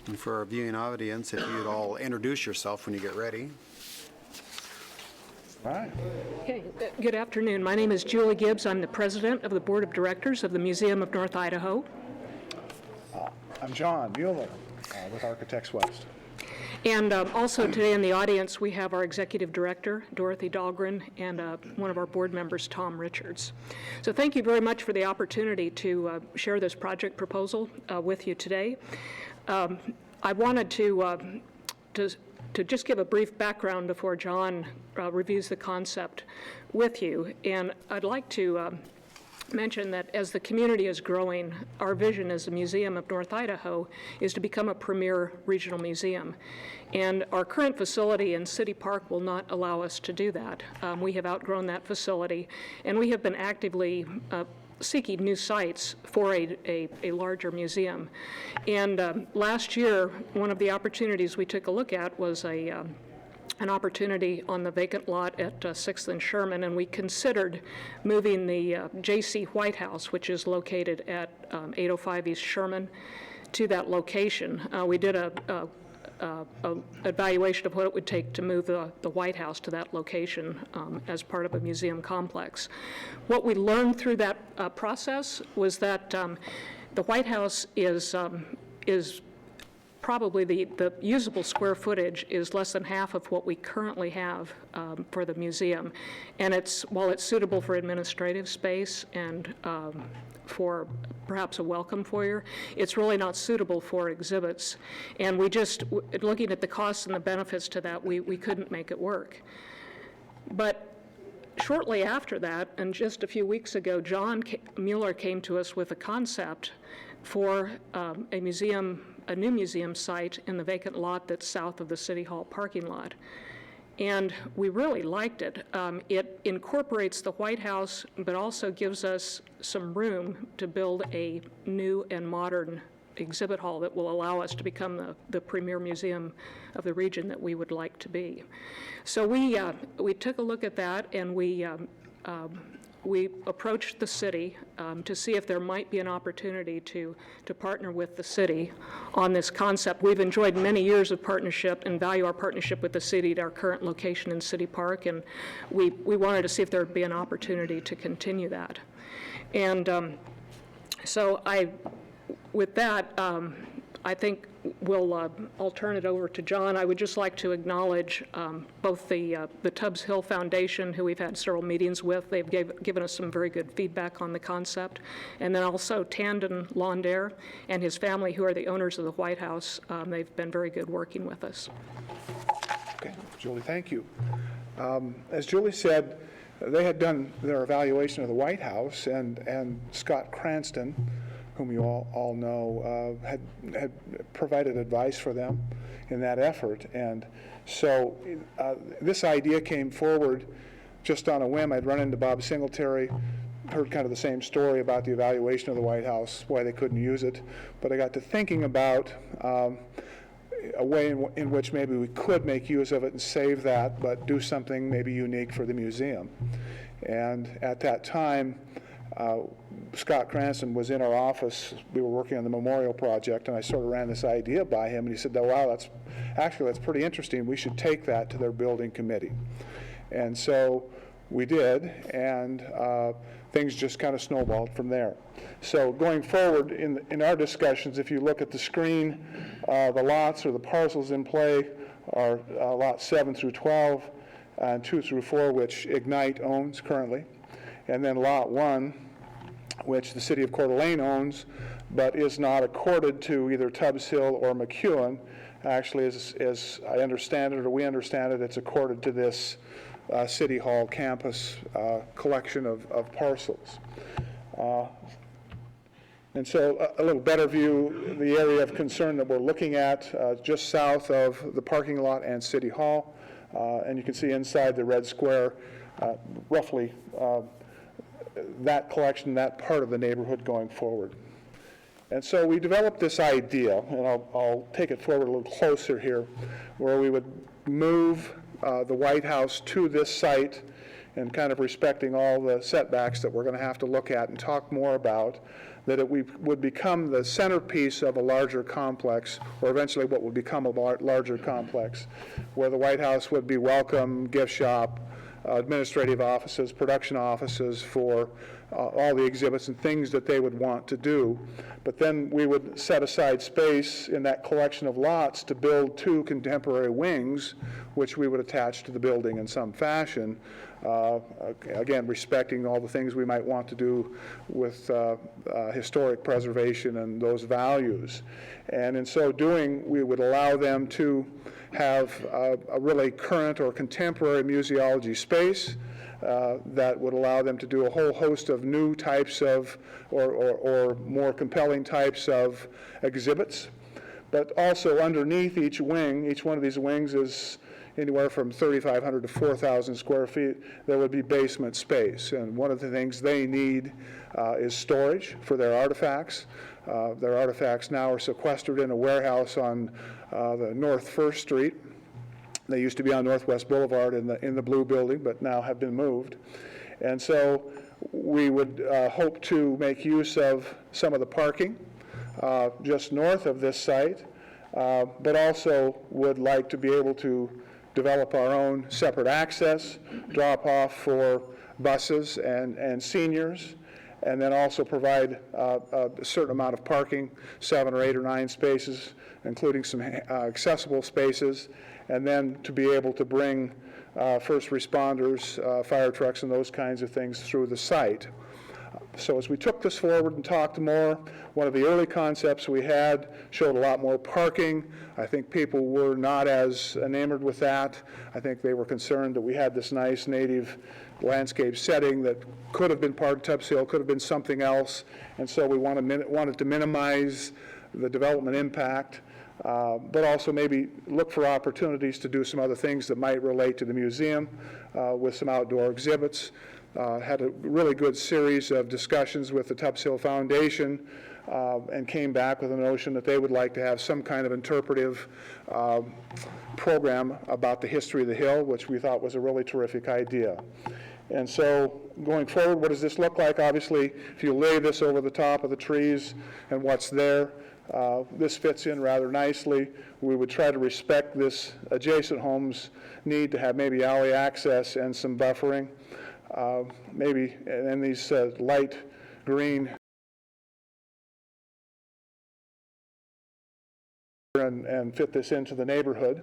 Speaker 5: And for our viewing audience, if you'd all introduce yourself when you get ready.
Speaker 9: All right.
Speaker 15: Okay, good afternoon. My name is Julie Gibbs. I'm the president of the board of directors of the Museum of North Idaho.
Speaker 9: I'm John Mueller with Architects West.
Speaker 15: And also today in the audience, we have our executive director, Dorothy Dahlgren, and one of our board members, Tom Richards. So thank you very much for the opportunity to share this project proposal with you today. I wanted to just give a brief background before John reviews the concept with you. And I'd like to mention that as the community is growing, our vision as the Museum of North Idaho is to become a premier regional museum. And our current facility in City Park will not allow us to do that. We have outgrown that facility, and we have been actively seeking new sites for a larger museum. And last year, one of the opportunities we took a look at was an opportunity on the vacant lot at 6th and Sherman, and we considered moving the J.C. White House, which is located at 805 East Sherman, to that location. We did a evaluation of what it would take to move the White House to that location as part of a museum complex. What we learned through that process was that the White House is probably the usable square footage is less than half of what we currently have for the museum. And while it's suitable for administrative space and for perhaps a welcome foyer, it's really not suitable for exhibits. And we just, looking at the costs and the benefits to that, we couldn't make it work. But shortly after that, and just a few weeks ago, John Mueller came to us with a concept for a new museum site in the vacant lot that's south of the City Hall parking lot. And we really liked it. It incorporates the White House, but also gives us some room to build a new and modern exhibit hall that will allow us to become the premier museum of the region that we would like to be. So we took a look at that, and we approached the city to see if there might be an opportunity to partner with the city on this concept. We've enjoyed many years of partnership and value our partnership with the city at our current location in City Park, and we wanted to see if there would be an opportunity to continue that. And so with that, I think I'll turn it over to John. I would just like to acknowledge both the Tubbs Hill Foundation, who we've had several meetings with. They've given us some very good feedback on the concept. And then also Tandon Laundaire and his family, who are the owners of the White House. They've been very good working with us.
Speaker 9: Okay, Julie, thank you. As Julie said, they had done their evaluation of the White House, and Scott Cranston, whom you all know, had provided advice for them in that effort. And so this idea came forward just on a whim. I'd run into Bob Singletary, heard kind of the same story about the evaluation of the White House, why they couldn't use it. But I got to thinking about a way in which maybe we could make use of it and save that, but do something maybe unique for the museum. And at that time, Scott Cranston was in our office. We were working on the memorial project, and I sort of ran this idea by him, and he said, "Oh, wow, that's pretty interesting. We should take that to their building committee." And so we did, and things just kind of snowballed from there. So going forward in our discussions, if you look at the screen, the lots or the parcels in play are lots 7 through 12 and 2 through 4, which Ignite owns currently, and then lot 1, which the city of Coeur d'Alene owns, but is not accorded to either Tubbs Hill or McEwen. Actually, as I understand it, or we understand it, it's accorded to this City Hall campus collection of parcels. And so a little better view, the area of concern that we're looking at just south of the parking lot and City Hall. And you can see inside the red square, roughly that collection, that part of the neighborhood going forward. And so we developed this idea, and I'll take it forward a little closer here, where we would move the White House to this site and kind of respecting all the setbacks that we're going to have to look at and talk more about, that it would become the centerpiece of a larger complex, or eventually what would become a larger complex, where the White House would be welcome, gift shop, administrative offices, production offices for all the exhibits and things that they would want to do. But then we would set aside space in that collection of lots to build 2 contemporary wings, which we would attach to the building in some fashion. Again, respecting all the things we might want to do with historic preservation and those values. And in so doing, we would allow them to have a really current or contemporary museology space that would allow them to do a whole host of new types of, or more compelling types of exhibits. But also underneath each wing, each one of these wings is anywhere from 3,500 to 4,000 square feet, there would be basement space. And one of the things they need is storage for their artifacts. Their artifacts now are sequestered in a warehouse on the North First Street. They used to be on Northwest Boulevard in the blue building, but now have been moved. And so we would hope to make use of some of the parking just north of this site, but also would like to be able to develop our own separate access, drop off for buses and seniors, and then also provide a certain amount of parking, 7 or 8 or 9 spaces, including some accessible spaces, and then to be able to bring first responders, fire trucks, and those kinds of things through the site. So as we took this forward and talked more, one of the early concepts we had showed a lot more parking. I think people were not as enamored with that. I think they were concerned that we had this nice native landscape setting that could have been part of Tubbs Hill, could have been something else, and so we wanted to minimize the development impact, but also maybe look for opportunities to do some other things that might relate to the museum with some outdoor exhibits. Had a really good series of discussions with the Tubbs Hill Foundation and came back with a notion that they would like to have some kind of interpretive program about the history of the hill, which we thought was a really terrific idea. And so going forward, what does this look like? Obviously, if you lay this over the top of the trees and what's there, this fits in rather nicely. We would try to respect this adjacent home's need to have maybe alley access and some buffering. Maybe, and these light green and fit this into the neighborhood.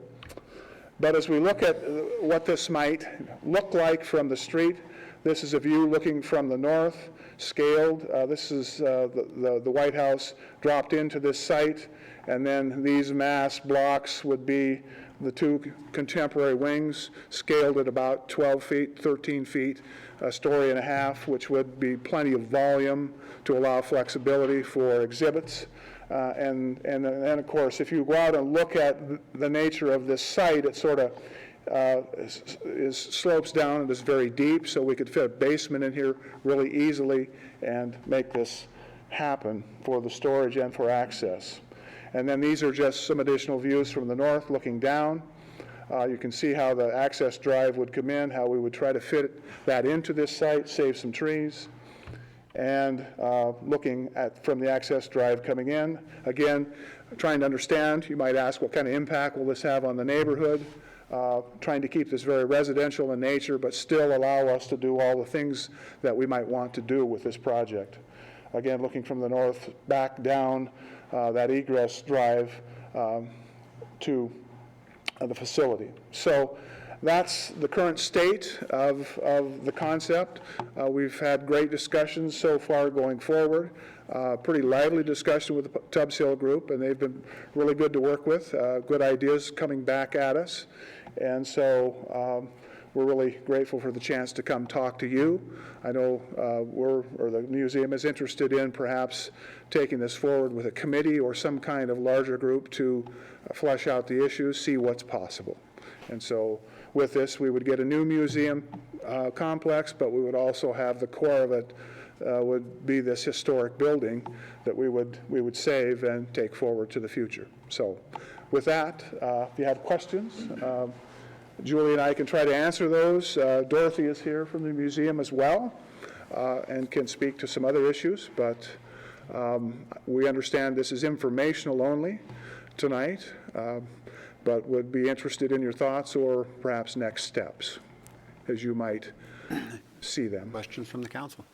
Speaker 9: But as we look at what this might look like from the street, this is a view looking from the north, scaled. This is the White House dropped into this site, and then these mass blocks would be the 2 contemporary wings, scaled at about 12 feet, 13 feet, a story and a half, which would be plenty of volume to allow flexibility for exhibits. And then, of course, if you go out and look at the nature of this site, it sort of slopes down and is very deep, so we could fit a basement in here really easily and make this happen for the storage and for access. And then these are just some additional views from the north looking down. You can see how the access drive would come in, how we would try to fit that into this site, save some trees. And looking at from the access drive coming in, again, trying to understand, you might ask, what kind of impact will this have on the neighborhood? Trying to keep this very residential in nature, but still allow us to do all the things that we might want to do with this project. Again, looking from the north back down that egress drive to the facility. So that's the current state of the concept. We've had great discussions so far going forward. Pretty lively discussion with the Tubbs Hill group, and they've been really good to work with. Good ideas coming back at us. And so we're really grateful for the chance to come talk to you. I know the museum is interested in perhaps taking this forward with a committee or some kind of larger group to flesh out the issues, see what's possible. And so with this, we would get a new museum complex, but we would also have the core of it would be this historic building that we would save and take forward to the future. So with that, if you have questions, Julie and I can try to answer those. Dorothy is here from the museum as well and can speak to some other issues, but we understand this is informational only tonight, but would be interested in your thoughts or perhaps next steps as you might see them.
Speaker 5: Questions from the council?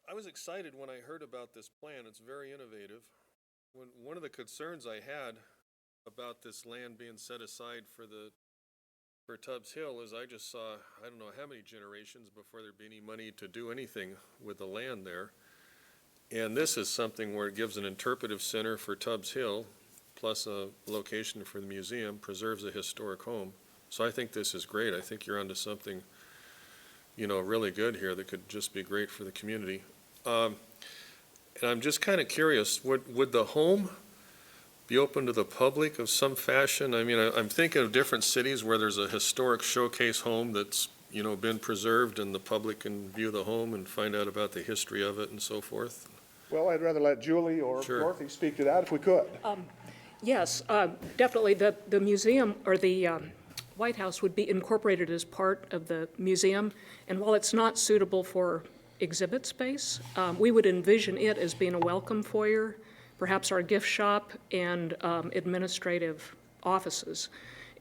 Speaker 16: I was excited when I heard about this plan. It's very innovative. One of the concerns I had about this land being set aside for Tubbs Hill is I just saw, I don't know how many generations before there'd be any money to do anything with the land there. And this is something where it gives an interpretive center for Tubbs Hill, plus a location for the museum, preserves a historic home. So I think this is great. I think you're onto something, really good here that could just be great for the community. And I'm just kind of curious, would the home be open to the public of some fashion? I mean, I'm thinking of different cities where there's a historic showcase home that's, been preserved and the public can view the home and find out about the history of it and so forth.
Speaker 9: Well, I'd rather let Julie or Dorothy speak to that if we could.
Speaker 15: Yes, definitely. The museum or the White House would be incorporated as part of the museum. And while it's not suitable for exhibit space, we would envision it as being a welcome foyer, perhaps our gift shop and administrative offices.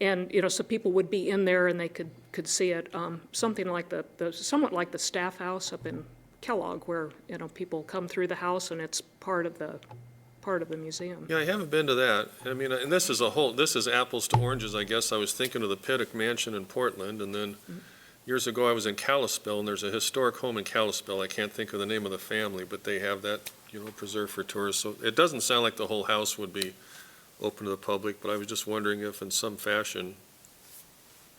Speaker 15: And, so people would be in there and they could see it, something like somewhat like the staff house up in Kellogg, where, people come through the house and it's part of the museum.
Speaker 16: Yeah, I haven't been to that. I mean, and this is apples to oranges, I guess. I was thinking of the Pittock Mansion in Portland, and then years ago I was in Kalispell, and there's a historic home in Kalispell. I can't think of the name of the family, but they have that, preserved for tourists. So it doesn't sound like the whole house would be open to the public, but I was just wondering if in some fashion,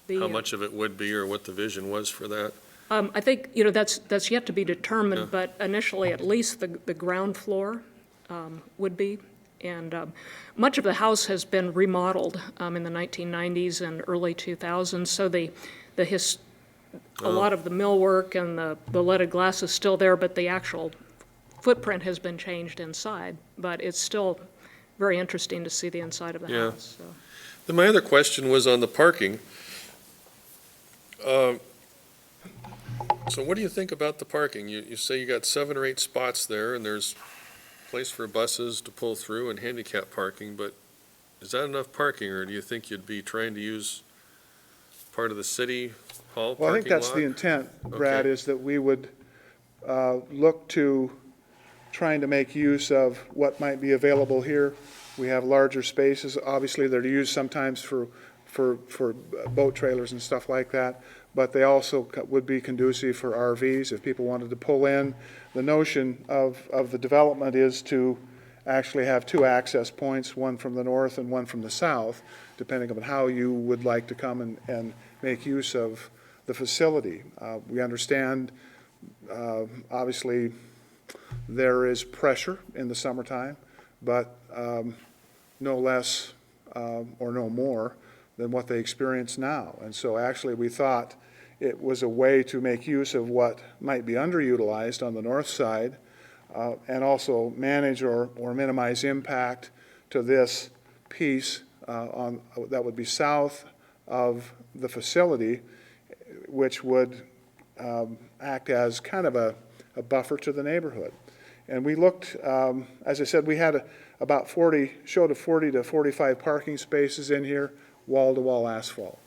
Speaker 16: how much of it would be or what the vision was for that.
Speaker 15: I think, that's yet to be determined, but initially at least the ground floor would be. And much of the house has been remodeled in the 1990s and early 2000s, so a lot of the millwork and the leaded glass is still there, but the actual footprint has been changed inside. But it's still very interesting to see the inside of the house. So.
Speaker 16: Then my other question was on the parking. So what do you think about the parking? You say you got 7 or 8 spots there, and there's place for buses to pull through and handicap parking, but is that enough parking, or do you think you'd be trying to use part of the city hall parking lot?
Speaker 9: Well, I think that's the intent, Brad, is that we would look to trying to make use of what might be available here. We have larger spaces. Obviously, they're used sometimes for boat trailers and stuff like that, but they also would be conducive for RVs if people wanted to pull in. The notion of the development is to actually have 2 access points, one from the north and one from the south, depending on how you would like to come and make use of the facility. We understand, obviously, there is pressure in the summertime, but no less or no more than what they experience now. And so actually we thought it was a way to make use of what might be underutilized on the north side and also manage or minimize impact to this piece that would be south of the facility, which would act as kind of a buffer to the neighborhood. And we looked, as I said, we had about 40 to 45 parking spaces in here, wall-to-wall asphalt.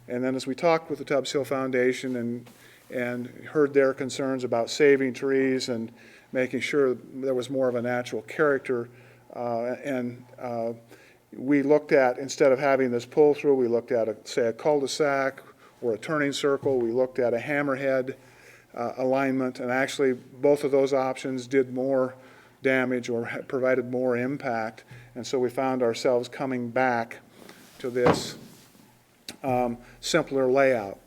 Speaker 9: And then as we talked with the Tubbs Hill Foundation and heard their concerns about saving trees and making sure there was more of a natural character, we looked at, instead of having this pull-through, we looked at, say, a cul-de-sac or a turning circle. We looked at a hammerhead alignment, and actually both of those options did more damage or provided more impact. And so we found ourselves coming back to this simpler layout.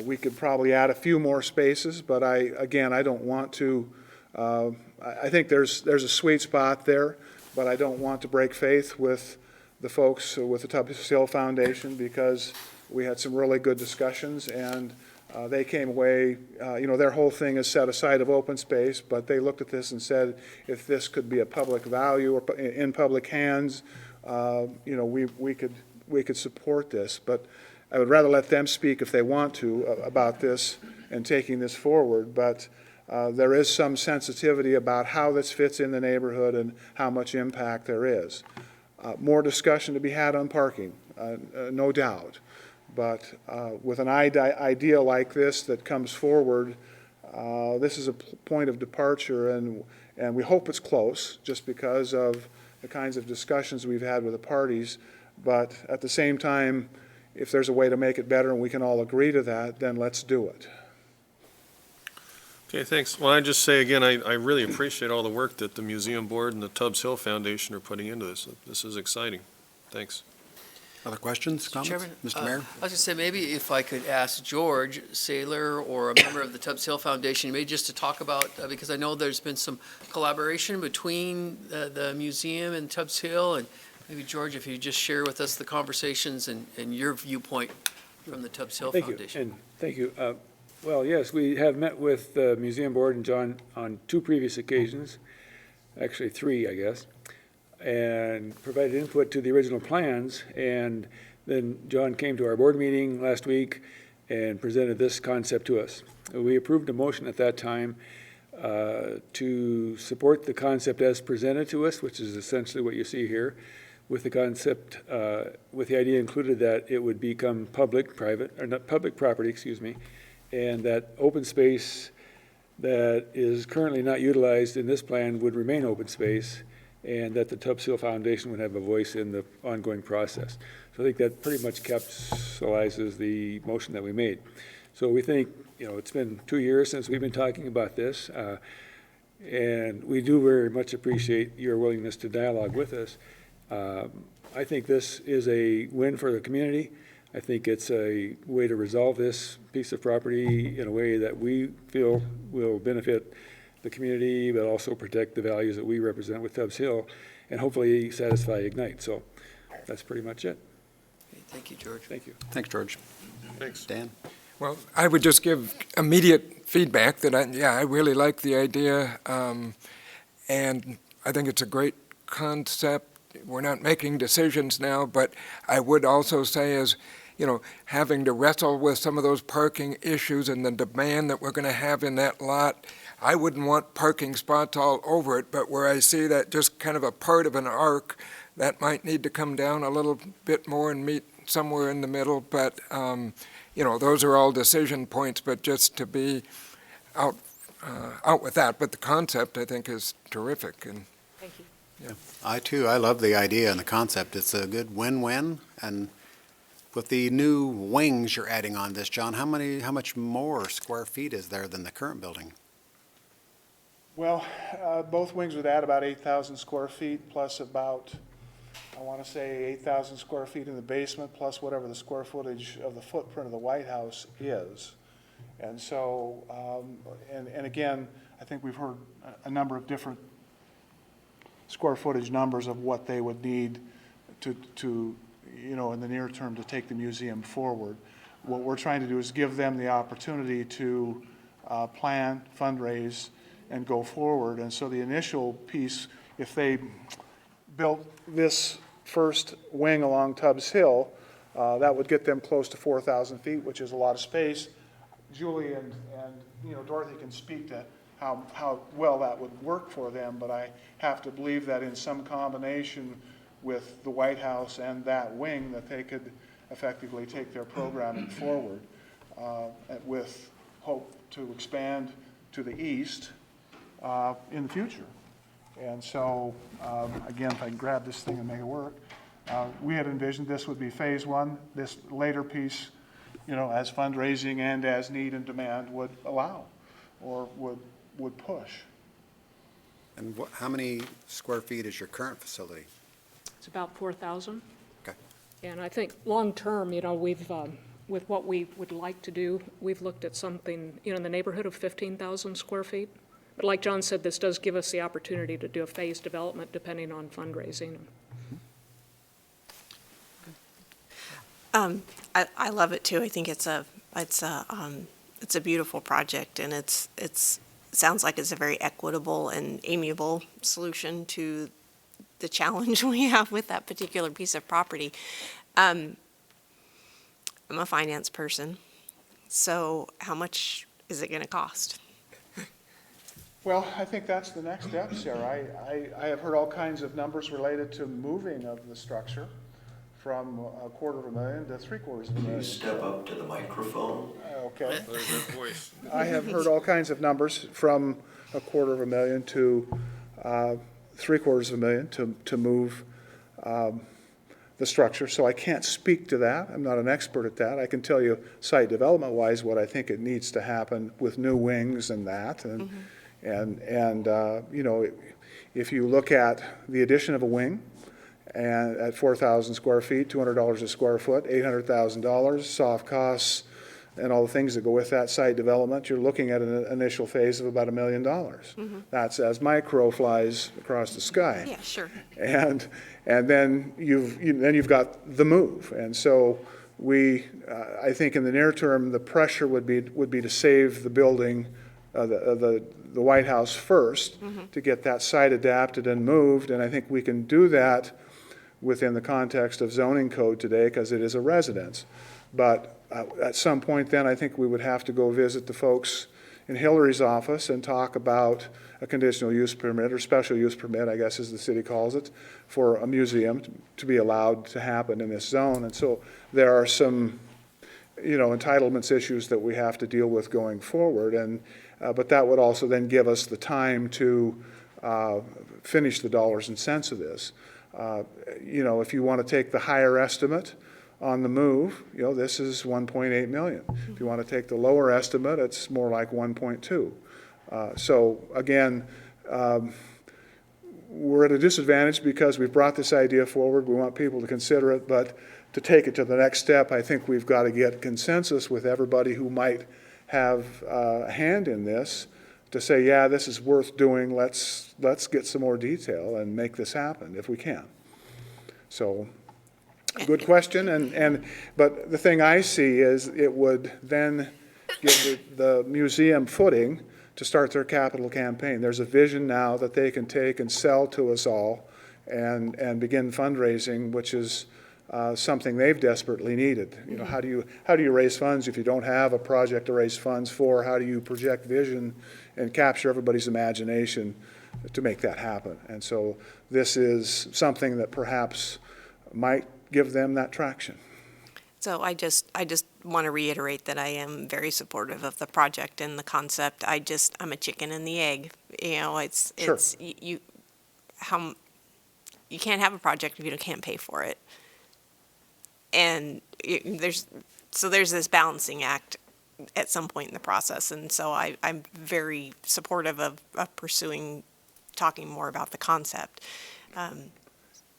Speaker 9: We could probably add a few more spaces, but I don't want to, I think there's a sweet spot there, but I don't want to break faith with the folks with the Tubbs Hill Foundation, because we had some really good discussions, and they came away, their whole thing is set aside of open space, but they looked at this and said, if this could be a public value or in public hands, we could support this. But I would rather let them speak if they want to about this and taking this forward. But there is some sensitivity about how this fits in the neighborhood and how much impact there is. More discussion to be had on parking, no doubt. But with an idea like this that comes forward, this is a point of departure, and we hope it's close, just because of the kinds of discussions we've had with the parties. But at the same time, if there's a way to make it better and we can all agree to that, then let's do it.
Speaker 16: Okay, thanks. Well, I just say again, I really appreciate all the work that the Museum Board and the Tubbs Hill Foundation are putting into this. This is exciting. Thanks.
Speaker 5: Other questions, comments?
Speaker 4: Chairman,
Speaker 5: Mr. Mayor?
Speaker 4: I was going to say, maybe if I could ask George Saylor or a member of the Tubbs Hill Foundation, maybe just to talk about, because I know there's been some collaboration between the museum and Tubbs Hill, and maybe, George, if you just share with us the conversations and your viewpoint from the Tubbs Hill Foundation.
Speaker 17: Thank you. Well, yes, we have met with the Museum Board and John on 2 previous occasions, actually 3, I guess, and provided input to the original plans. And then John came to our board meeting last week and presented this concept to us. We approved a motion at that time to support the concept as presented to us, which is essentially what you see here, with the concept, with the idea included that it would become public property, and that open space that is currently not utilized in this plan would remain open space, and that the Tubbs Hill Foundation would have a voice in the ongoing process. So I think that pretty much capsulizes the motion that we made. So we think, it's been 2 years since we've been talking about this, and we do very much appreciate your willingness to dialogue with us. I think this is a win for the community. I think it's a way to resolve this piece of property in a way that we feel will benefit the community, but also protect the values that we represent with Tubbs Hill, and hopefully satisfy Ignite. So that's pretty much it.
Speaker 4: Okay, thank you, George.
Speaker 17: Thank you.
Speaker 5: Thanks, George.
Speaker 16: Thanks.
Speaker 5: Dan?
Speaker 3: Well, I would just give immediate feedback that I really like the idea, and I think it's a great concept. We're not making decisions now, but I would also say having to wrestle with some of those parking issues and the demand that we're going to have in that lot, I wouldn't want parking spots all over it, but where I see that just kind of a part of an arc, that might need to come down a little bit more and meet somewhere in the middle. But, those are all decision points, but just to be out with that. But the concept, I think, is terrific. And
Speaker 2: Thank you.
Speaker 3: Yeah.
Speaker 5: I love the idea and the concept. It's a good win-win. And with the new wings you're adding on this, John, how much more square feet is there than the current building?
Speaker 9: Well, both wings would add about 8,000 square feet, plus about, I want to say 8,000 square feet in the basement, plus whatever the square footage of the footprint of the White House is. And so, and again, I think we've heard a number of different square footage numbers of what they would need to in the near term to take the museum forward. What we're trying to do is give them the opportunity to plan, fundraise, and go forward. And so the initial piece, if they built this first wing along Tubbs Hill, that would get them close to 4,000 feet, which is a lot of space. Julie and Dorothy can speak to how well that would work for them, but I have to believe that in some combination with the White House and that wing, that they could effectively take their programming forward with hope to expand to the east in the future. And so, again, if I can grab this thing and make it work, we had envisioned this would be phase 1. This later piece, as fundraising and as need and demand would allow or would push.
Speaker 5: And how many square feet is your current facility?
Speaker 15: It's about 4,000.
Speaker 5: Okay.
Speaker 15: And I think long-term, you know, we've, with what we would like to do, we've looked at something, you know, in the neighborhood of 15,000 square feet. But like John said, this does give us the opportunity to do a phased development depending on fundraising.
Speaker 2: I love it too. I think it's a beautiful project, and it sounds like it's a very equitable and amiable solution to the challenge we have with that particular piece of property. I'm a finance person, so how much is it going to cost?
Speaker 9: Well, I think that's the next step, Sarah. I have heard all kinds of numbers related to moving of the structure from $250,000 to $750,000.
Speaker 1: Can you step up to the microphone?
Speaker 9: Okay.
Speaker 16: There's that voice.
Speaker 9: I have heard all kinds of numbers from $250,000 to $750,000 to move the structure. So I can't speak to that. I'm not an expert at that. I can tell you site development-wise what I think it needs to happen with new wings and that. And you know, if you look at the addition of a wing, and at 4,000 square feet, $200 a square foot, $800,000, soft costs, and all the things that go with that site development, you're looking at an initial phase of about $1 million. That's as micro flies across the sky.
Speaker 2: Yeah, sure.
Speaker 9: And then you've got the move. And so I think in the near term, the pressure would be to save the building, the White House first, to get that site adapted and moved. And I think we can do that within the context of zoning code today because it is a residence. But at some point then, I think we would have to go visit the folks in Hillary's office and talk about a conditional use permit or special use permit, I guess as the city calls it, for a museum to be allowed to happen in this zone. And so there are some, you know, entitlements issues that we have to deal with going forward. And but that would also then give us the time to finish the dollars and cents of this. You know, if you want to take the higher estimate on the move, you know, this is 1.8 million. If you want to take the lower estimate, it's more like 1.2. So again, we're at a disadvantage because we've brought this idea forward. We want people to consider it, but to take it to the next step, I think we've got to get consensus with everybody who might have a hand in this to say, yeah, this is worth doing. Let's get some more detail and make this happen if we can. So, good question. But the thing I see is it would then give the museum footing to start their capital campaign. There's a vision now that they can take and sell to us all and begin fundraising, which is something they've desperately needed. You know, how do you raise funds if you don't have a project to raise funds for? How do you project vision and capture everybody's imagination to make that happen? And so this is something that perhaps might give them that traction.
Speaker 2: So I just want to reiterate that I am very supportive of the project and the concept. I'm a chicken and the egg. You know,
Speaker 9: Sure.
Speaker 2: you can't have a project if you can't pay for it. And there's this balancing act at some point in the process. And so I'm very supportive of pursuing, talking more about the concept.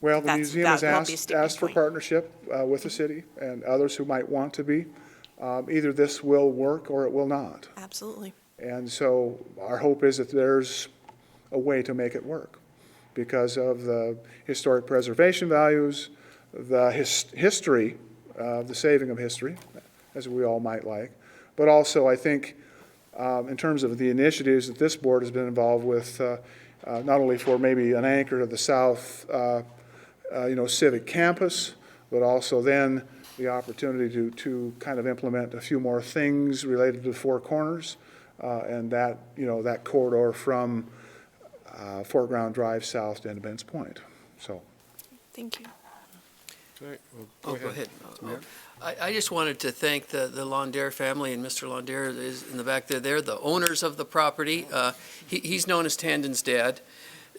Speaker 9: Well, the museum has
Speaker 2: that will be a sticking
Speaker 9: asked for
Speaker 2: point.
Speaker 9: partnership with the city and others who might want to be. Either this will work or it will not.
Speaker 2: Absolutely.
Speaker 9: And so our hope is that there's a way to make it work because of the historic preservation values, the history, the saving of history, as we all might like. But also, I think, in terms of the initiatives that this board has been involved with, not only for maybe an anchor to the south, civic campus, but also then the opportunity to kind of implement a few more things related to the Four Corners and that corridor from Foreground Drive south to Independence Point. So,
Speaker 2: thank you.
Speaker 16: Okay, well,
Speaker 4: Go ahead. I just wanted to thank the Laundere family, and Mr. Laundere is in the back there. They're the owners of the property. He's known as Tandon's dad.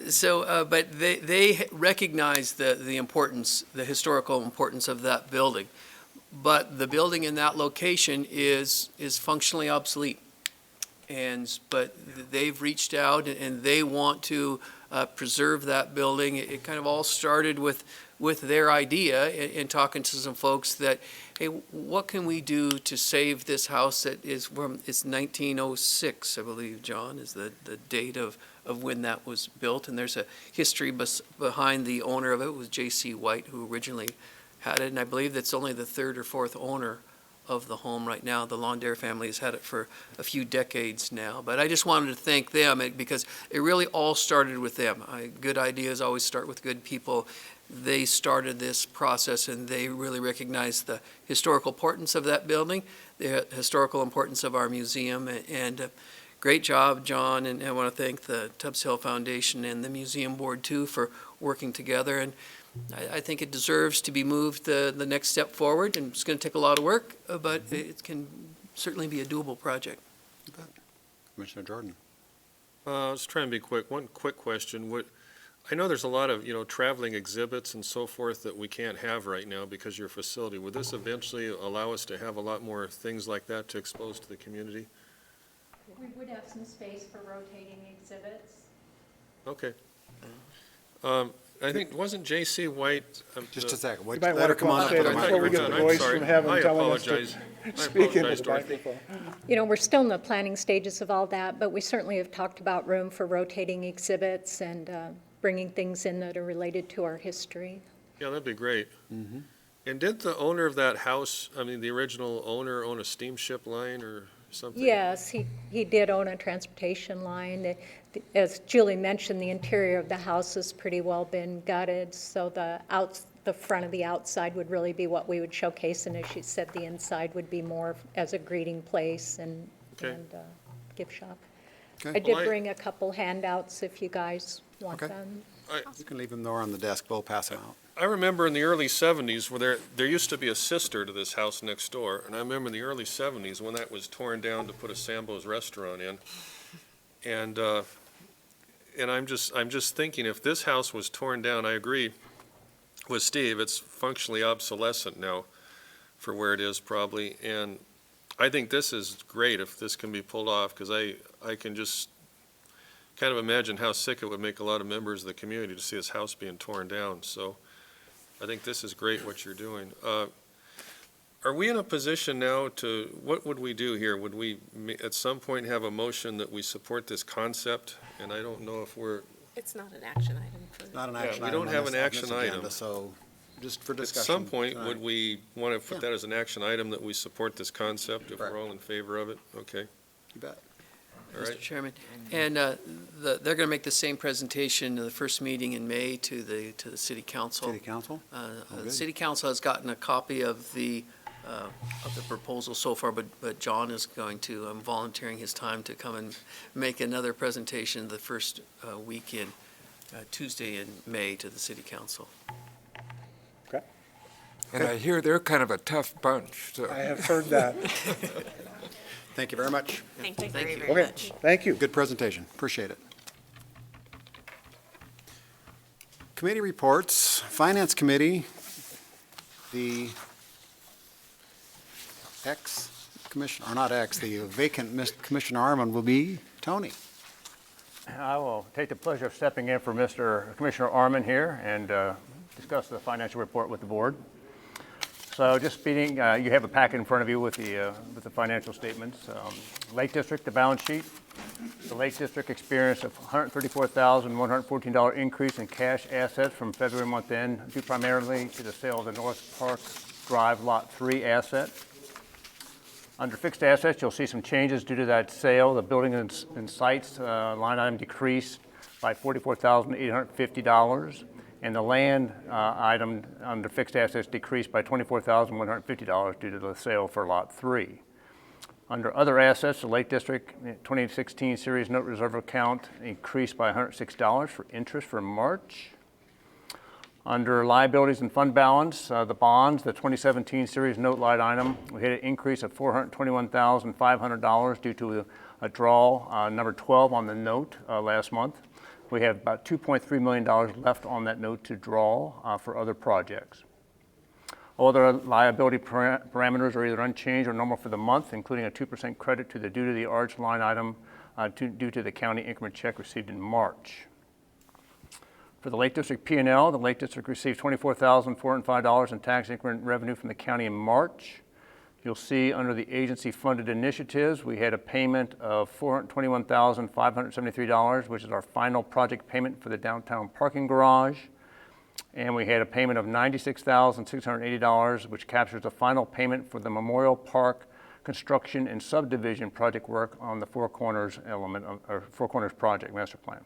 Speaker 4: So, but they recognize the importance, the historical importance of that building. But the building in that location is functionally obsolete. but they've reached out and they want to preserve that building. It kind of all started with their idea and talking to some folks that, hey, what can we do to save this house that is from, it's 1906, I believe, John, is the date of when that was built. And there's a history behind the owner of it. It was J.C. White who originally had it. And I believe that's only the third or fourth owner of the home right now. The Lawndair family has had it for a few decades now. But I just wanted to thank them because it really all started with them. Good ideas always start with good people. They started this process and they really recognized the historical importance of that building, the historical importance of our museum, and great job, John, and I want to thank the Tubbs Hill Foundation and the museum board too for working together. And I think it deserves to be moved the next step forward, and it's going to take a lot of work, but it can certainly be a doable project.
Speaker 5: Commissioner Jordan.
Speaker 16: I was trying to be quick. One quick question. I know there's a lot of, traveling exhibits and so forth that we can't have right now because of your facility. Would this eventually allow us to have a lot more things like that to expose to the community?
Speaker 14: We would have some space for rotating exhibits.
Speaker 16: Okay. I think, wasn't J.C. White?
Speaker 5: Just a second.
Speaker 9: You might want to come on before we get the voice from heaven telling us to speak into the microphone.
Speaker 14: We're still in the planning stages of all that, but we certainly have talked about room for rotating exhibits and bringing things in that are related to our history.
Speaker 16: Yeah, that'd be great. Mm-hmm. And did the owner of that house, the original owner, own a steamship line or something?
Speaker 14: Yes, he did own a transportation line. As Julie mentioned, the interior of the house has pretty well been gutted, so the front of the outside would really be what we would showcase, and as she said, the inside would be more as a greeting place and gift shop.
Speaker 5: Okay.
Speaker 14: I did bring a couple handouts if you guys want them.
Speaker 5: You can leave them there on the desk. We'll pass them out.
Speaker 16: I remember in the early 70s where there used to be a sister to this house next door, and I remember in the early 70s when that was torn down to put a Sambo's restaurant in. And I'm just thinking, if this house was torn down, I agree with Steve, it's functionally obsolescent now for where it is probably. And I think this is great if this can be pulled off, because I can just kind of imagine how sick it would make a lot of members of the community to see this house being torn down. So I think this is great what you're doing. Are we in a position now what would we do here? Would we at some point have a motion that we support this concept? And I don't know if
Speaker 2: It's not an action item.
Speaker 5: Not an action
Speaker 16: we
Speaker 5: item.
Speaker 16: don't have
Speaker 5: on
Speaker 16: an
Speaker 5: this
Speaker 16: action
Speaker 5: agenda,
Speaker 16: item.
Speaker 5: So just for
Speaker 16: At
Speaker 5: discussion.
Speaker 16: some point,
Speaker 5: tonight.
Speaker 16: would we want to put that as an action item that we support this concept if
Speaker 5: Correct.
Speaker 16: we're all in favor of it? Okay.
Speaker 5: You bet.
Speaker 16: All right.
Speaker 4: Mr. Chairman, and they're going to make the same presentation in the first meeting in May to the City Council.
Speaker 5: City Council?
Speaker 4: The
Speaker 5: good.
Speaker 4: City Council has gotten a copy of the proposal so far, but John is going to, volunteering his time to come and make another presentation the first week in Tuesday in May to the City Council.
Speaker 9: Okay.
Speaker 3: And I hear they're kind of a tough bunch, so.
Speaker 9: I have heard that.
Speaker 5: Thank you very much.
Speaker 2: Thank you very, very
Speaker 9: Okay,
Speaker 2: much.
Speaker 9: thank you.
Speaker 5: Good presentation. Appreciate it. Committee reports. Finance Committee, the the vacant Commissioner Arman will be Tony.
Speaker 18: I will take the pleasure of stepping in for Commissioner Arman here and discuss the financial report with the board. So just speaking, you have a packet in front of you with the financial statements. Lake District, the balance sheet. The Lake District experienced a $134,114 increase in cash assets from February month end, due primarily to the sale of the North Park Drive Lot 3 asset. Under fixed assets, you'll see some changes due to that sale. The building and sites line item decreased by $44,850. And the land item under fixed assets decreased by $24,150 due to the sale for Lot 3. Under other assets, the Lake District 2016 Series Note Reserve Account increased by $106 for interest for March. Under liabilities and fund balance, the bonds, the 2017 Series Note line item, we had an increase of $421,500 due to a draw, number 12 on the note last month. We have about $2.3 million left on that note to draw for other projects. All other liability parameters are either unchanged or normal for the month, including a 2% credit to the due to the arch line item due to the county increment check received in March. For the Lake District P&L, the Lake District received $24,405 in tax increment revenue from the county in March. You'll see under the agency-funded initiatives, we had a payment of $421,573, which is our final project payment for the downtown parking garage. And we had a payment of $96,680, which captures the final payment for the Memorial Park construction and subdivision project work on the Four Corners element, or Four Corners project master plan.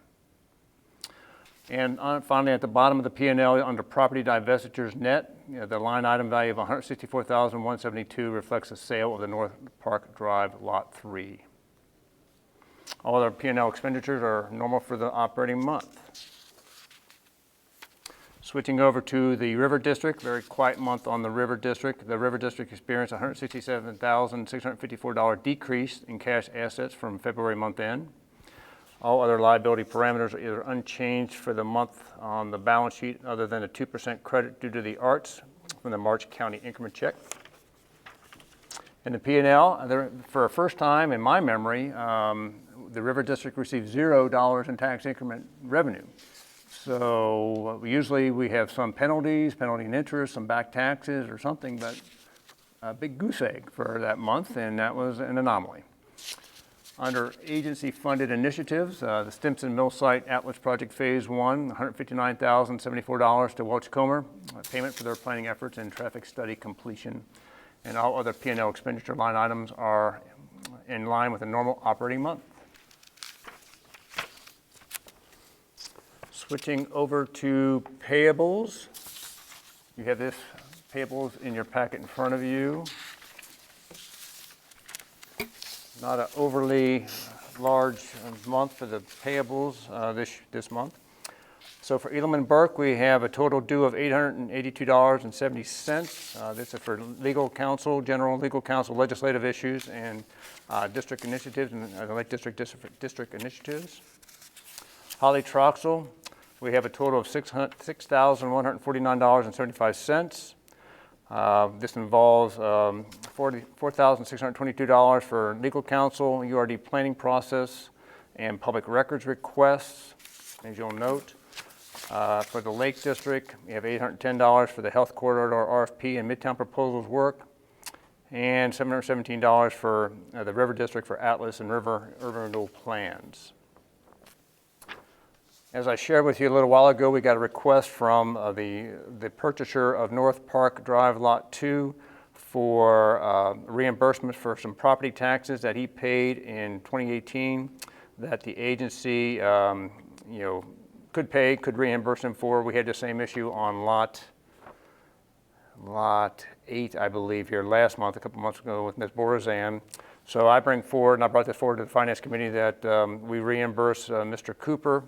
Speaker 18: And finally, at the bottom of the P&L, under property divestitures net, the line item value of $164,172 reflects the sale of the North Park Drive Lot 3. All other P&L expenditures are normal for the operating month. Switching over to the River District, very quiet month on the River District. The River District experienced a $167,654 decrease in cash assets from February month end. All other liability parameters are either unchanged for the month on the balance sheet other than a 2% credit due to the arts from the March County increment check. In the P&L, for a first time in my memory, the River District received $0 in tax increment revenue. So usually we have some penalties, penalty and interest, some back taxes or something, but a big goose egg for that month, and that was an anomaly. Under agency-funded initiatives, the Stimson Mill Site Atlas Project Phase 1, $159,074 to Welch Comer, payment for their planning efforts and traffic study completion. And all other P&L expenditure line items are in line with a normal operating month. Switching over to payables. You have this payables in your packet in front of you. Not an overly large month for the payables this month. So for Edelman Burke, we have a total due of $882.70. This is for legal counsel, general legal counsel, legislative issues, and district initiatives, and Lake District initiatives. Holly Troxel, we have a total of $6,149.75. This involves $4,622 for legal counsel, URD planning process, and public records requests, as you'll note. For the Lake District, we have $810 for the health corridor RFP and Midtown proposals work, and $717 for the River District for Atlas and River urban renewal plans. As I shared with you a little while ago, we got a request from the purchaser of North Park Drive Lot 2 for reimbursement for some property taxes that he paid in 2018 that the agency could reimburse him for. We had the same issue on Lot 8, I believe, here last month, a couple months ago with Ms. Borazan. So I bring forward, and I brought this forward to the Finance Committee, that we reimburse Mr. Cooper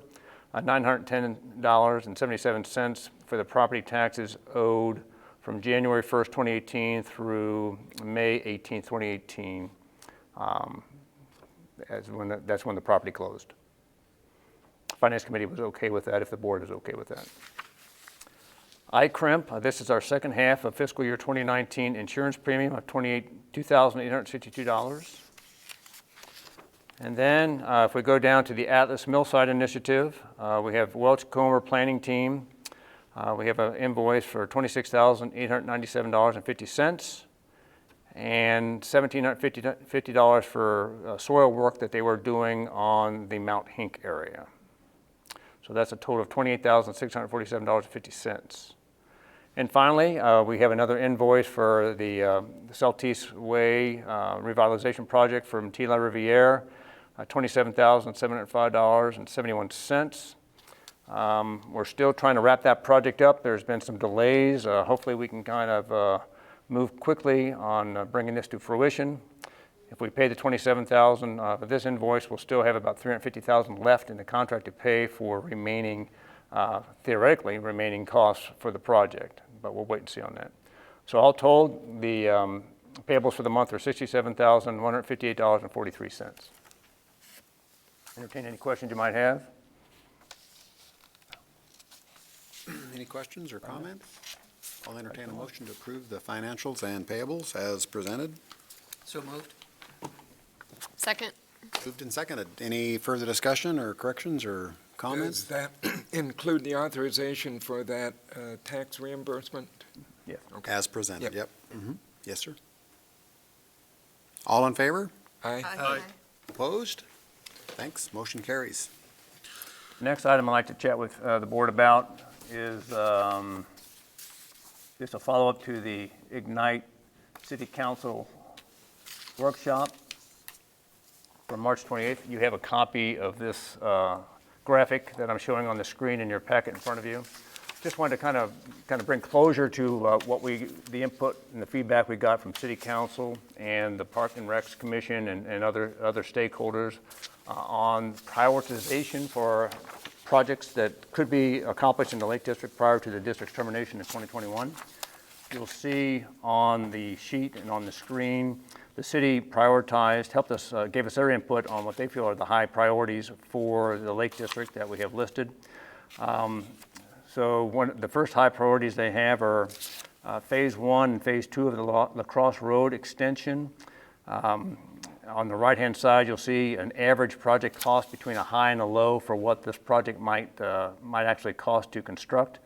Speaker 18: $910.77 for the property taxes owed from January 1st, 2018 through May 18th, 2018. That's when the property closed. Finance Committee was okay with that if the board is okay with that. ICRIMP, this is our second half of fiscal year 2019 insurance premium of $2,862. And then if we go down to the Atlas Millsite Initiative, we have Welch Comer Planning Team. We have an invoice for $26,897.50 and $1,750 for soil work that they were doing on the Mount Hink area. So that's a total of $28,647.50. And finally, we have another invoice for the Celtice Way revitalization project from Tila Riviere, $27,705.71. We're still trying to wrap that project up. There's been some delays. Hopefully we can kind of move quickly on bringing this to fruition. If we pay the $27,000 for this invoice, we'll still have about $350,000 left in the contract to pay for remaining, theoretically, remaining costs for the project. But we'll wait and see on that. So all told, the payables for the month are $67,158.43. Entertain any questions you might have.
Speaker 5: Any questions or comments? I'll entertain a motion to approve the financials and payables as presented.
Speaker 4: So moved.
Speaker 8: Second.
Speaker 5: Moved and seconded. Any further discussion or corrections or comments?
Speaker 3: Does that include the authorization for that tax reimbursement?
Speaker 18: Yes.
Speaker 3: Okay.
Speaker 5: As presented,
Speaker 3: Yep.
Speaker 5: yep. Yes, sir. All in favor?
Speaker 3: Aye.
Speaker 16: Aye.
Speaker 5: Opposed? Thanks, motion carries.
Speaker 18: Next item I'd like to chat with the board about is just a follow-up to the Ignite City Council workshop from March 28th. You have a copy of this graphic that I'm showing on the screen in your packet in front of you. Just wanted to kind of bring closure to the input and the feedback we got from City Council and the Park and Recs Commission and other stakeholders on prioritization for projects that could be accomplished in the Lake District prior to the district's termination in 2021. You'll see on the sheet and on the screen, the city prioritized, gave us their input on what they feel are the high priorities for the Lake District that we have listed. So the first high priorities they have are Phase 1 and Phase 2 of the La Crosse Road extension. On the right-hand side, you'll see an average project cost between a high and a low for what this project might actually cost to construct.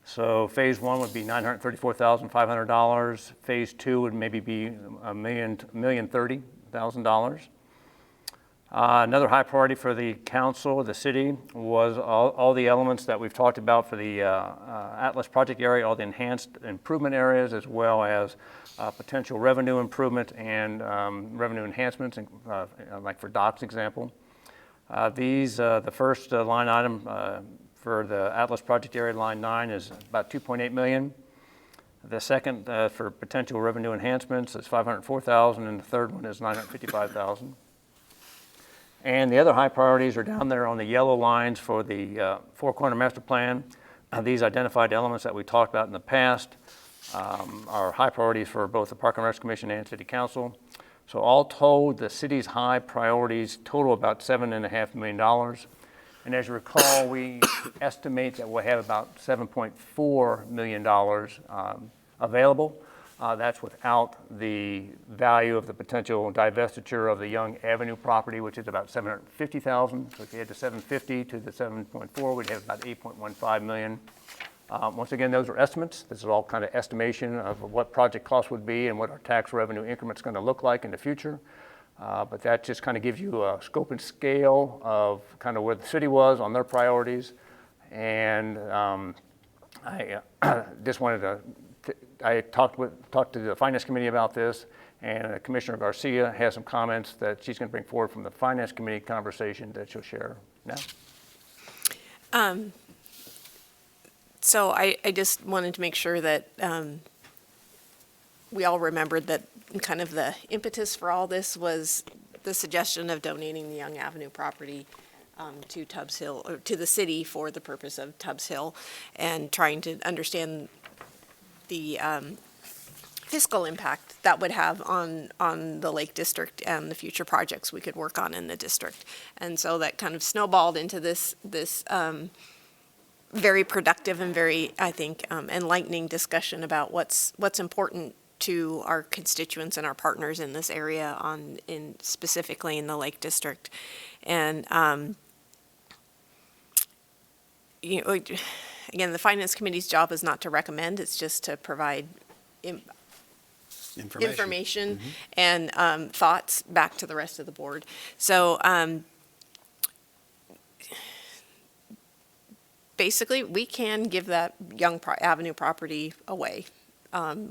Speaker 18: So Phase 1 would be $934,500. Phase 2 would maybe be $1,030,000. Another high priority for the council, the city, was all the elements that we've talked about for the Atlas project area, all the enhanced improvement areas, as well as potential revenue improvement and revenue enhancements, like for Doc's example. The first line item for the Atlas project area, line 9, is about $2.8 million. The second for potential revenue enhancements is $504,000, and the third one is $955,000. And the other high priorities are down there on the yellow lines for the Four Corner Master Plan. These identified elements that we talked about in the past are high priorities for both the Park and Recs Commission and City Council. So all told, the city's high priorities total about $7.5 million. And as you recall, we estimate that we'll have about $7.4 million available. That's without the value of the potential divestiture of the Young Avenue property, which is about $750,000. So if you add the $750 to the $7.4, we'd have about $8.15 million. Once again, those are estimates. This is all kind of estimation of what project costs would be and what our tax revenue increment's going to look like in the future. But that just kind of gives you a scope and scale of kind of where the city was on their priorities. And I just wanted to I talked to the Finance Committee about this, and Commissioner Garcia has some comments that she's going to bring forward from the Finance Committee conversation that she'll share now.
Speaker 2: So I just wanted to make sure that we all remembered that kind of the impetus for all this was the suggestion of donating the Young Avenue property to Tubbs Hill, or to the city for the purpose of Tubbs Hill, and trying to understand the fiscal impact that would have on the Lake District and the future projects we could work on in the district. And so that kind of snowballed into this very productive and very, I think, enlightening discussion about what's important to our constituents and our partners in this area, specifically in the Lake District. And again, the Finance Committee's job is not to recommend, it's just to provide information and thoughts back to the rest of the board. So basically, we can give that Young Avenue property away.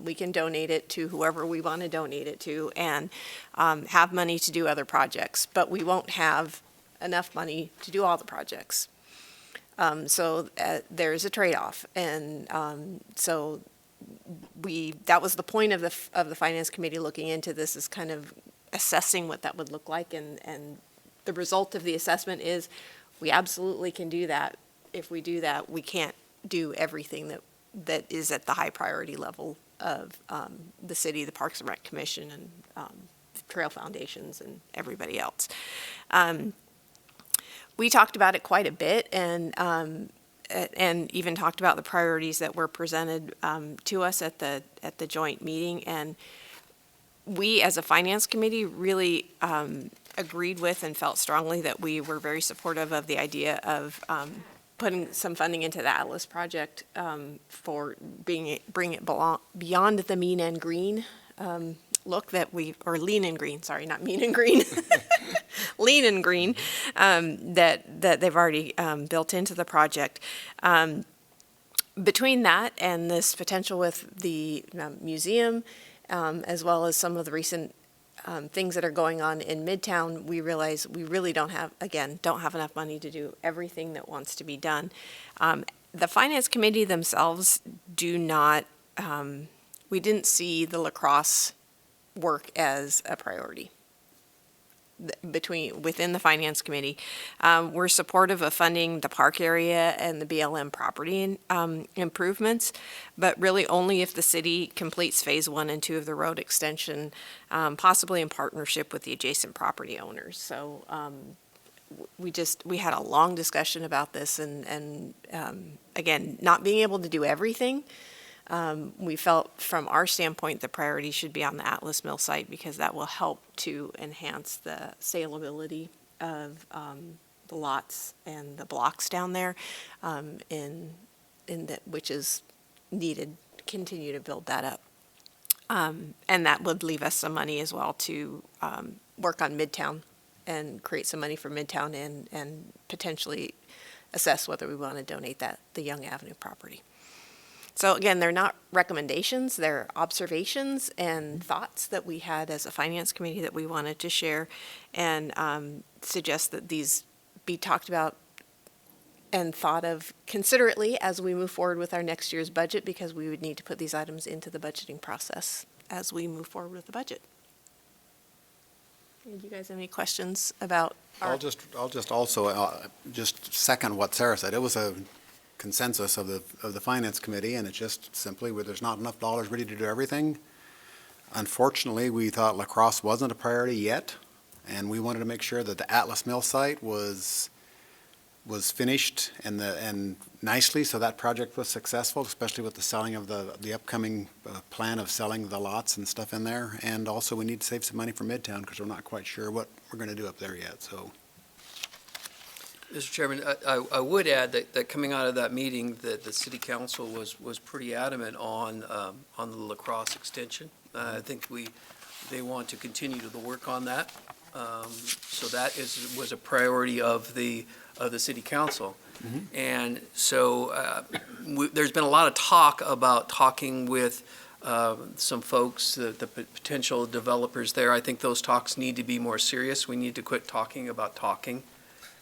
Speaker 2: We can donate it to whoever we want to donate it to and have money to do other projects, but we won't have enough money to do all the projects. So there's a trade-off, and so that was the point of the Finance Committee looking into this, is kind of assessing what that would look like, and the result of the assessment is we absolutely can do that. If we do that, we can't do everything that is at the high priority level of the city, the Parks and Rec Commission, and Trail Foundations, and everybody else. We talked about it quite a bit, and and even talked about the priorities that were presented to us at the joint meeting. And we, as a finance committee, really agreed with and felt strongly that we were very supportive of the idea of putting some funding into the Atlas project for bring it beyond the mean and green look that or lean and green, sorry, not mean and green, lean and green, that they've already built into the project. Between that and this potential with the museum, as well as some of the recent things that are going on in Midtown, we realize we really don't have enough money to do everything that wants to be done. The Finance Committee themselves do not, we didn't see the lacrosse work as a priority within the Finance Committee. We're supportive of funding the park area and the BLM property improvements, but really only if the city completes phase 1 and 2 of the road extension, possibly in partnership with the adjacent property owners. So we had a long discussion about this, and again, not being able to do everything, we felt from our standpoint the priority should be on the Atlas Mill site, because that will help to enhance the saleability of the lots and the blocks down there, which is needed to continue to build that up. And that would leave us some money as well to work on Midtown and create some money for Midtown, and potentially assess whether we want to donate the Young Avenue property. So again, they're not recommendations, they're observations and thoughts that we had as a finance committee that we wanted to share, and suggest that these be talked about and thought of considerately as we move forward with our next year's budget, because we would need to put these items into the budgeting process as we move forward with the budget. Do you guys have any questions about
Speaker 5: I'll just also just second what Sarah said. It was a consensus of the Finance Committee, and it's just simply where there's not enough dollars really to do everything. Unfortunately, we thought lacrosse wasn't a priority yet, and we wanted to make sure that the Atlas Mill site was finished and nicely, so that project was successful, especially with the selling of the upcoming plan of selling the lots and stuff in there. And also, we need to save some money for Midtown, because we're not quite sure what we're going to do up there yet. So,
Speaker 4: Mr. Chairman, I would add that coming out of that meeting, that the City Council was pretty adamant on the lacrosse extension. I think they want to continue to work on that. So that was a priority of the City Council. Mm-hmm. And so there's been a lot of talk about talking with some folks, the potential developers there. I think those talks need to be more serious. We need to quit talking about talking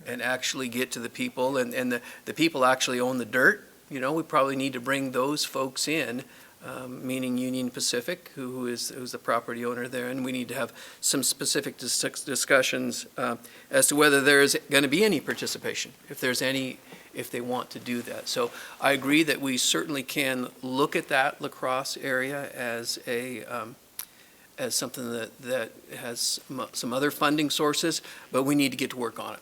Speaker 4: and actually get to the people, and the people actually own the dirt. You know, we probably need to bring those folks in, meaning Union Pacific, who's the property owner there, and we need to have some specific discussions as to whether there's going to be any participation, if they want to do that. So I agree that we certainly can look at that lacrosse area as as something that has some other funding sources, but we need to get to work on it.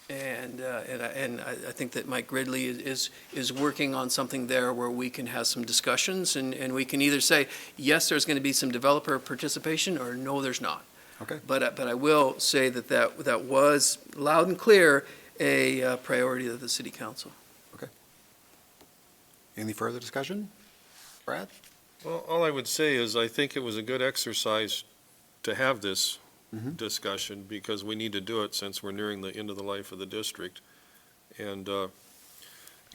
Speaker 4: And I think that Mike Gridley is working on something there where we can have some discussions, and we can either say, yes, there's going to be some developer participation, or no, there's not.
Speaker 5: Okay.
Speaker 4: But I will say that was loud and clear a priority of the City Council.
Speaker 5: Okay. Any further discussion? Brad?
Speaker 16: Well, all I would say is I think it was a good exercise to have this discussion, because we need to do it since we're nearing the end of the life of the district. And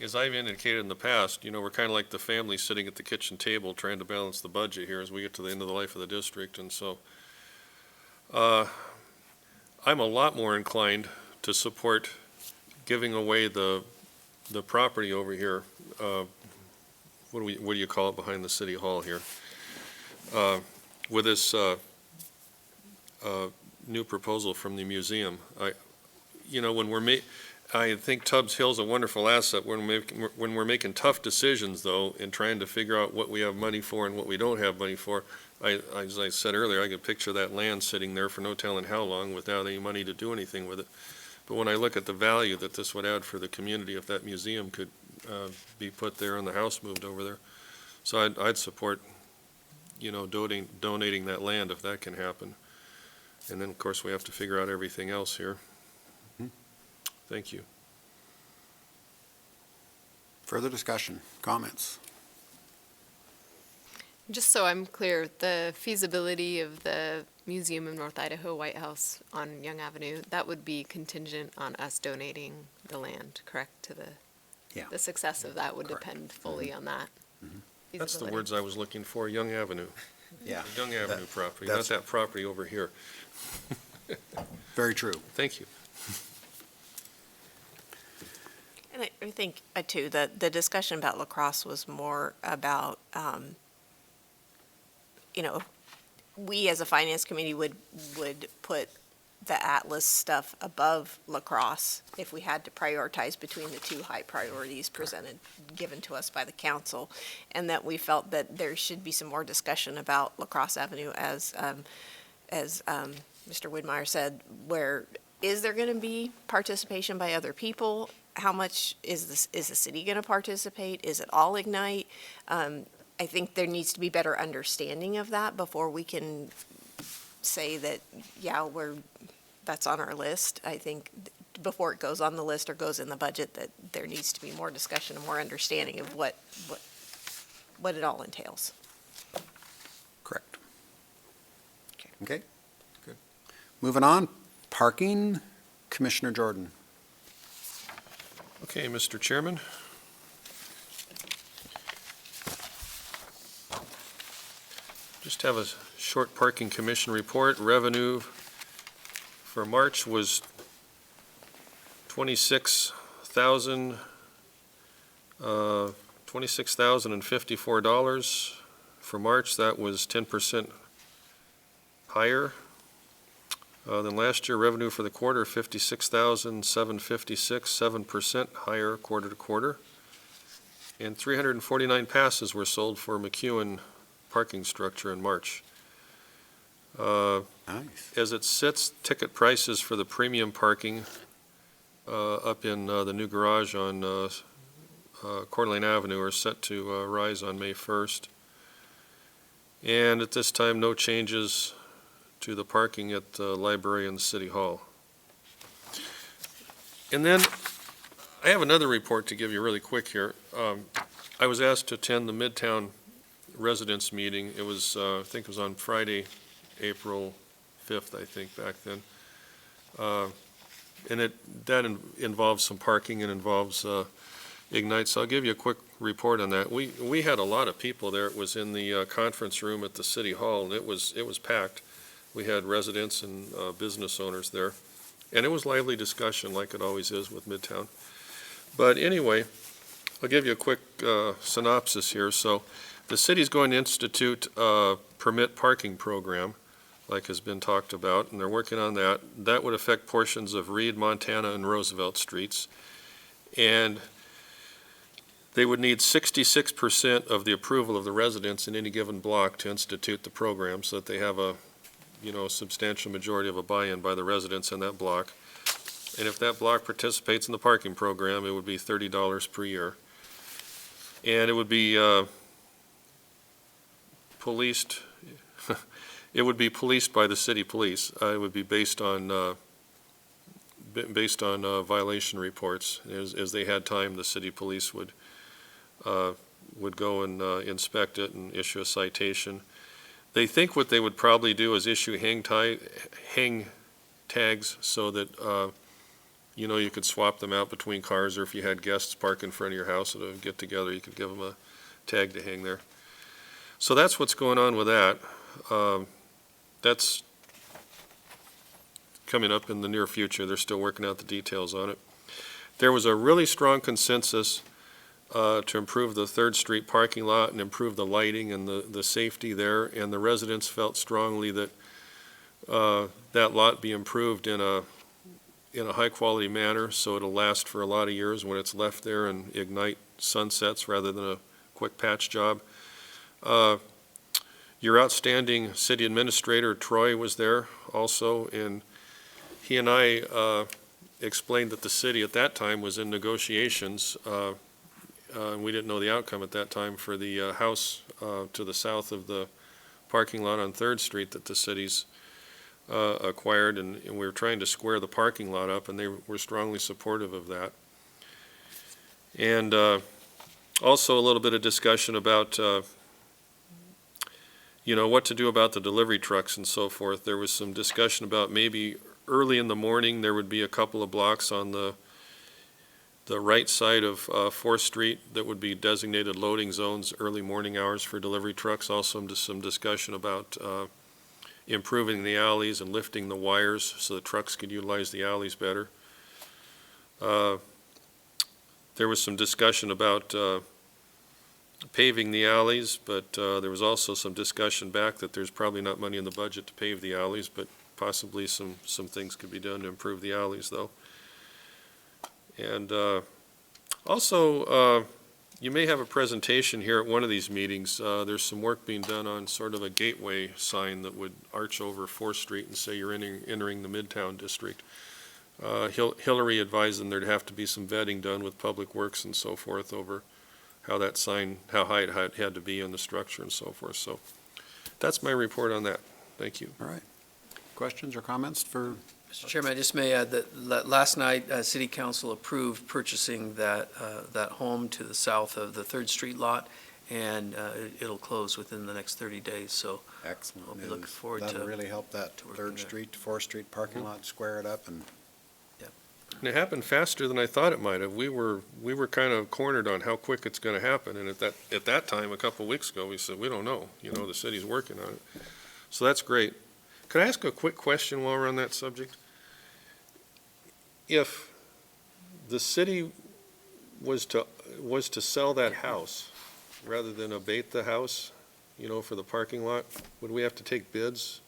Speaker 16: as I've indicated in the past, you know, we're kind of like the family sitting at the kitchen table trying to balance the budget here as we get to the end of the life of the district. And so I'm a lot more inclined to support giving away the property over here. What do you call it, behind the city hall here? With this new proposal from the museum. I think Tubbs Hill's a wonderful asset when we're making tough decisions, though, in trying to figure out what we have money for and what we don't have money for. As I said earlier, I could picture that land sitting there for no telling how long without any money to do anything with it. But when I look at the value that this would add for the community, if that museum could be put there and the house moved over there. So I'd support, donating that land if that can happen. And then, of course, we have to figure out everything else here. Thank you.
Speaker 5: Further discussion, comments?
Speaker 8: Just so I'm clear, the feasibility of the Museum of North Idaho White House on Young Avenue, that would be contingent on us donating the land, correct? To the success of that would depend fully on that.
Speaker 16: That's the words I was looking for, Young Avenue.
Speaker 5: Yeah.
Speaker 16: Young Avenue property, not that property over here.
Speaker 5: Very true.
Speaker 16: Thank you.
Speaker 2: And I think, too, that the discussion about La Crosse was more about, we as a finance committee would put the Atlas stuff above La Crosse if we had to prioritize between the two high priorities given to us by the council, and that we felt that there should be some more discussion about La Crosse Avenue as Mr. Widmeyer said, where is there going to be participation by other people? How much is the city going to participate? Is it all Ignite? I think there needs to be better understanding of that before we can say that, that's on our list. I think before it goes on the list or goes in the budget, that there needs to be more discussion and more understanding of what it all entails.
Speaker 5: Correct. Okay, good. Moving on, parking, Commissioner Jordan.
Speaker 16: Okay, Mr. Chairman. Just have a short parking commission report. Revenue for March was $26,054. For March, that was 10% higher than last year. Revenue for the quarter, $56,756, 7% higher quarter to quarter. And 349 passes were sold for McEwen parking structure in March.
Speaker 5: Nice.
Speaker 16: As it sits, ticket prices for the premium parking up in the new garage on Coeur d'Alene Avenue are set to rise on May 1st. And at this time, no changes to the parking at the library and City Hall. And then I have another report to give you really quick here. I was asked to attend the Midtown residents meeting. It was, I think it was on Friday, April 5th, I think, back then. And that involves some parking and involves Ignite. So I'll give you a quick report on that. We had a lot of people there. It was in the conference room at the City Hall, and it was packed. We had residents and business owners there. And it was lively discussion, like it always is with Midtown. But anyway, I'll give you a quick synopsis here. So the city's going to institute a permit parking program, like has been talked about, and they're working on that. That would affect portions of Reed, Montana, and Roosevelt streets. And they would need 66% of the approval of the residents in any given block to institute the program, so that they have a substantial majority of a buy-in by the residents in that block. And if that block participates in the parking program, it would be $30 per year. And it would be policed. It would be policed by the city police. It would be based on violation reports. As they had time, the city police would go and inspect it and issue a citation. They think what they would probably do is issue hang tags so that you could swap them out between cars, or if you had guests park in front of your house at a get-together, you could give them a tag to hang there. So that's what's going on with that. That's coming up in the near future. They're still working out the details on it. There was a really strong consensus to improve the 3rd Street parking lot and improve the lighting and the safety there, and the residents felt strongly that that lot be improved in a high-quality manner, so it'll last for a lot of years when it's left there and Ignite sunsets rather than a quick patch job. Your outstanding city administrator, Troy, was there also, and he and I explained that the city at that time was in negotiations and we didn't know the outcome at that time, for the house to the south of the parking lot on 3rd Street that the city's acquired, and we were trying to square the parking lot up, and they were strongly supportive of that. And also a little bit of discussion about, what to do about the delivery trucks and so forth. There was some discussion about maybe early in the morning there would be a couple of blocks on the right side of 4th Street that would be designated loading zones, early morning hours for delivery trucks. Also some discussion about improving the alleys and lifting the wires so the trucks could utilize the alleys better. There was some discussion about paving the alleys, but there was also some discussion back that there's probably not money in the budget to pave the alleys, but possibly some things could be done to improve the alleys, though. And also, you may have a presentation here at one of these meetings. There's some work being done on sort of a gateway sign that would arch over 4th Street and say you're entering the Midtown District. Hillary advised them there'd have to be some vetting done with Public Works and so forth over how that sign, how high it had to be on the structure and so forth. So that's my report on that. Thank you.
Speaker 5: All right. Questions or comments for?
Speaker 4: Mr. Chairman, I just may add that last night, City Council approved purchasing that home to the south of the 3rd Street lot, and it'll close within the next 30 days, so
Speaker 5: excellent
Speaker 4: we'll be
Speaker 5: news.
Speaker 4: looking forward to.
Speaker 5: That'll really help that 3rd Street to 4th Street parking lot, square it up, and
Speaker 16: And it happened faster than I thought it might have. We were kind of cornered on how quick it's going to happen, and at that time, a couple of weeks ago, we said, we don't know. The city's working on it. So that's great. Could I ask a quick question while we're on that subject? If the city was to sell that house rather than abate the house, for the parking lot, would we have to take bids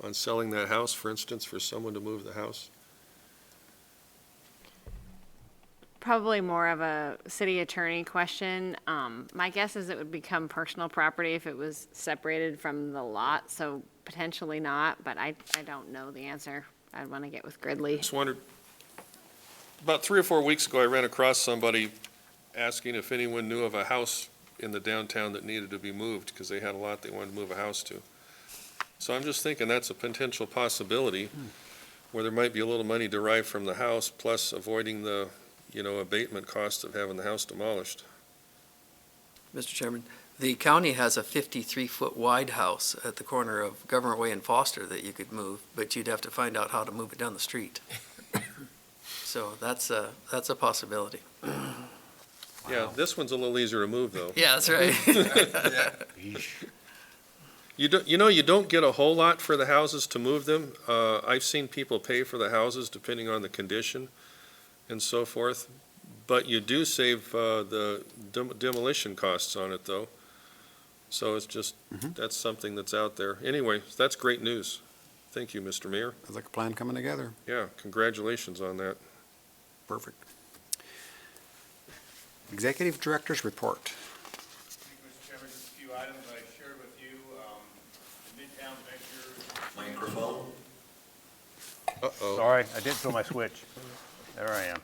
Speaker 16: on selling that house, for instance, for someone to move the house?
Speaker 19: Probably more of a city attorney question. My guess is it would become personal property if it was separated from the lot, so potentially not, but I don't know the answer. I'd want to get with Gridley.
Speaker 16: Just wondered, about 3 or 4 weeks ago, I ran across somebody asking if anyone knew of a house in the downtown that needed to be moved, because they had a lot they wanted to move a house to. So I'm just thinking that's a potential possibility, where there might be a little money derived from the house, plus avoiding the abatement cost of having the house demolished.
Speaker 4: Mr. Chairman, the county has a 53-foot wide house at the corner of Government Way and Foster that you could move, but you'd have to find out how to move it down the street. So that's a possibility.
Speaker 16: Yeah, this one's a little easier to move, though.
Speaker 4: Yeah, that's right.
Speaker 16: You don't get a whole lot for the houses to move them. I've seen people pay for the houses depending on the condition and so forth, but you do save the demolition costs on it, though. So it's just, that's something that's out there. Anyway, that's great news. Thank you, Mr. Mayor.
Speaker 5: sounds like a plan coming together.
Speaker 16: Yeah, congratulations on that.
Speaker 5: Perfect. Executive Director's Report.
Speaker 18: Thank you, Mr. Chairman. Just a few items I shared with you. Midtown Ventures. Microphone.
Speaker 16: Uh-oh.
Speaker 18: Sorry, I didn't throw my switch. There I am.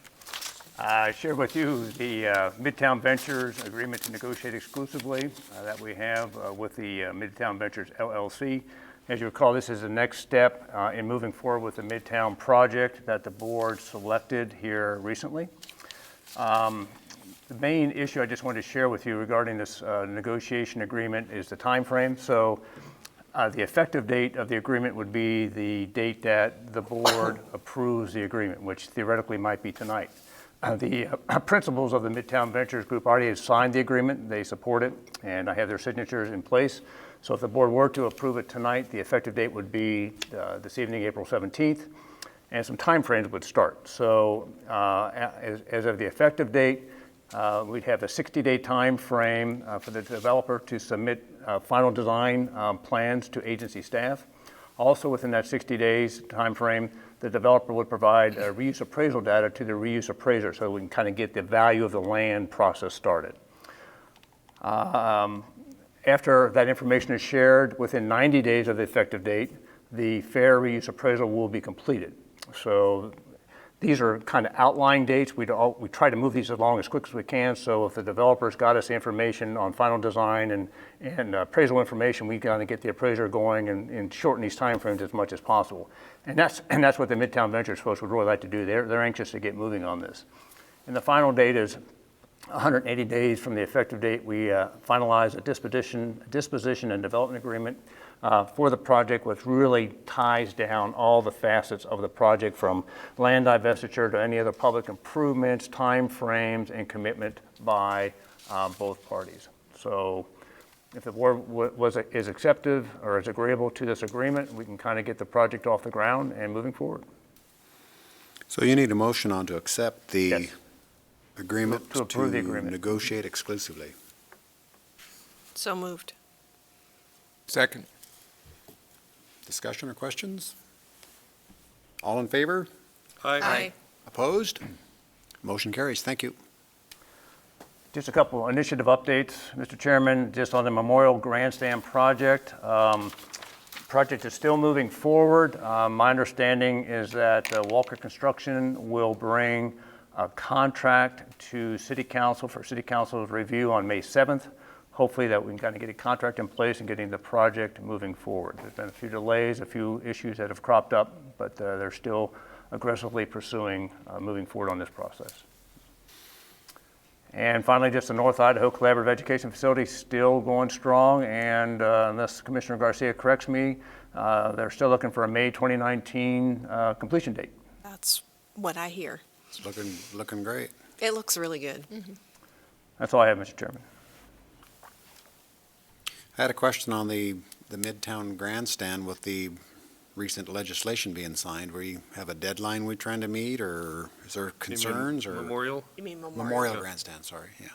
Speaker 18: I shared with you the Midtown Ventures agreement to negotiate exclusively that we have with the Midtown Ventures LLC. As you recall, this is the next step in moving forward with the Midtown project that the board selected here recently. The main issue I just wanted to share with you regarding this negotiation agreement is the time frame. So the effective date of the agreement would be the date that the board approves the agreement, which theoretically might be tonight. The principals of the Midtown Ventures Group already have signed the agreement. They support it, and I have their signatures in place. So if the board were to approve it tonight, the effective date would be this evening, April 17th, and some timeframes would start. So as of the effective date, we'd have a 60-day time frame for the developer to submit final design plans to agency staff. Also within that 60 days time frame, the developer would provide reuse appraisal data to the reuse appraiser so we can kind of get the value of the land process started. After that information is shared, within 90 days of the effective date, the fair reuse appraisal will be completed. So These are kind of outline dates. We try to move these along as quick as we can, so if the developer's got us the information on final design and appraisal information, we kind of get the appraiser going and shorten these timeframes as much as possible. And that's what the Midtown Ventures folks would really like to do. They're anxious to get moving on this. And the final date is 180 days from the effective date. We finalize a disposition and development agreement for the project, which really ties down all the facets of the project, from land divestiture to any other public improvements, timeframes, and commitment by both parties. So if the board is acceptive or is agreeable to this agreement, we can kind of get the project off the ground and moving forward.
Speaker 5: So you need a motion on to accept the
Speaker 18: Yes.
Speaker 5: agreement
Speaker 18: To approve the agreement.
Speaker 5: negotiate exclusively.
Speaker 2: So moved.
Speaker 3: Second.
Speaker 5: Discussion or questions? All in favor?
Speaker 2: Aye.
Speaker 5: Opposed? Motion carries. Thank you.
Speaker 18: Just a couple initiative updates, Mr. Chairman, just on the Memorial Grandstand project. Project is still moving forward. My understanding is that Walker Construction will bring a contract to City Council for City Council's review on May 7th. Hopefully that we can kind of get a contract in place and getting the project moving forward. There's been a few delays, a few issues that have cropped up, but they're still aggressively pursuing moving forward on this process. And finally, just the North Idaho Collaborative Education Facility still going strong, and unless Commissioner Garcia corrects me, they're still looking for a May 2019 completion date.
Speaker 2: That's what I hear.
Speaker 5: It's looking great.
Speaker 2: It looks really good.
Speaker 18: That's all I have, Mr. Chairman.
Speaker 5: I had a question on the Midtown Grandstand with the recent legislation being signed. Where you have a deadline we're trying to meet, or is there concerns? Or
Speaker 16: Memorial?
Speaker 2: You mean Memorial?
Speaker 5: Memorial Grandstand, sorry, yeah.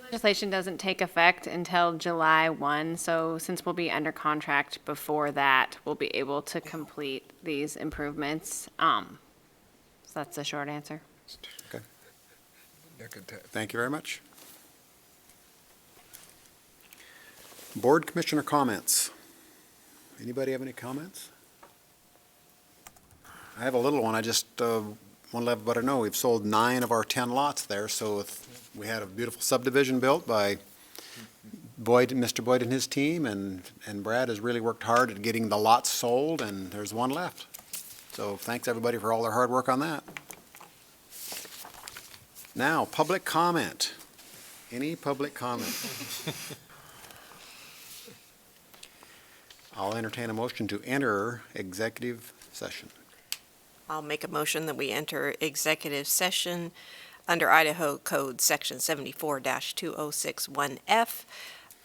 Speaker 19: Legislation doesn't take effect until July 1, so since we'll be under contract before that, we'll be able to complete these improvements. So that's the short answer.
Speaker 5: Okay. Thank you very much. Board Commissioner comments. Anybody have any comments? I have a little one. I just want to let everybody know we've sold 9 of our 10 lots there. So if we had a beautiful subdivision built by Mr. Boyd and his team, and Brad has really worked hard at getting the lots sold, and there's one left. So thanks everybody for all their hard work on that. Now, public comment. Any public comment? I'll entertain a motion to enter executive session.
Speaker 2: I'll make a motion that we enter executive session under Idaho Code Section 74-2061F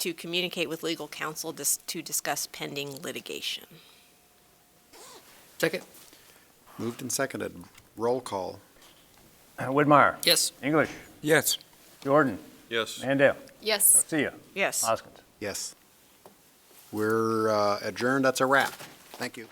Speaker 2: to communicate with legal counsel to discuss pending litigation.
Speaker 4: Second.
Speaker 5: Moved and seconded. Roll call.
Speaker 6: Whitmire.
Speaker 4: Yes.
Speaker 6: English.
Speaker 3: Yes.
Speaker 6: Jordan.
Speaker 16: Yes.
Speaker 6: Mandel.
Speaker 8: Yes.
Speaker 6: Garcia.
Speaker 2: Yes.
Speaker 6: Hoskins.
Speaker 5: Yes. We're adjourned. That's a wrap. Thank you.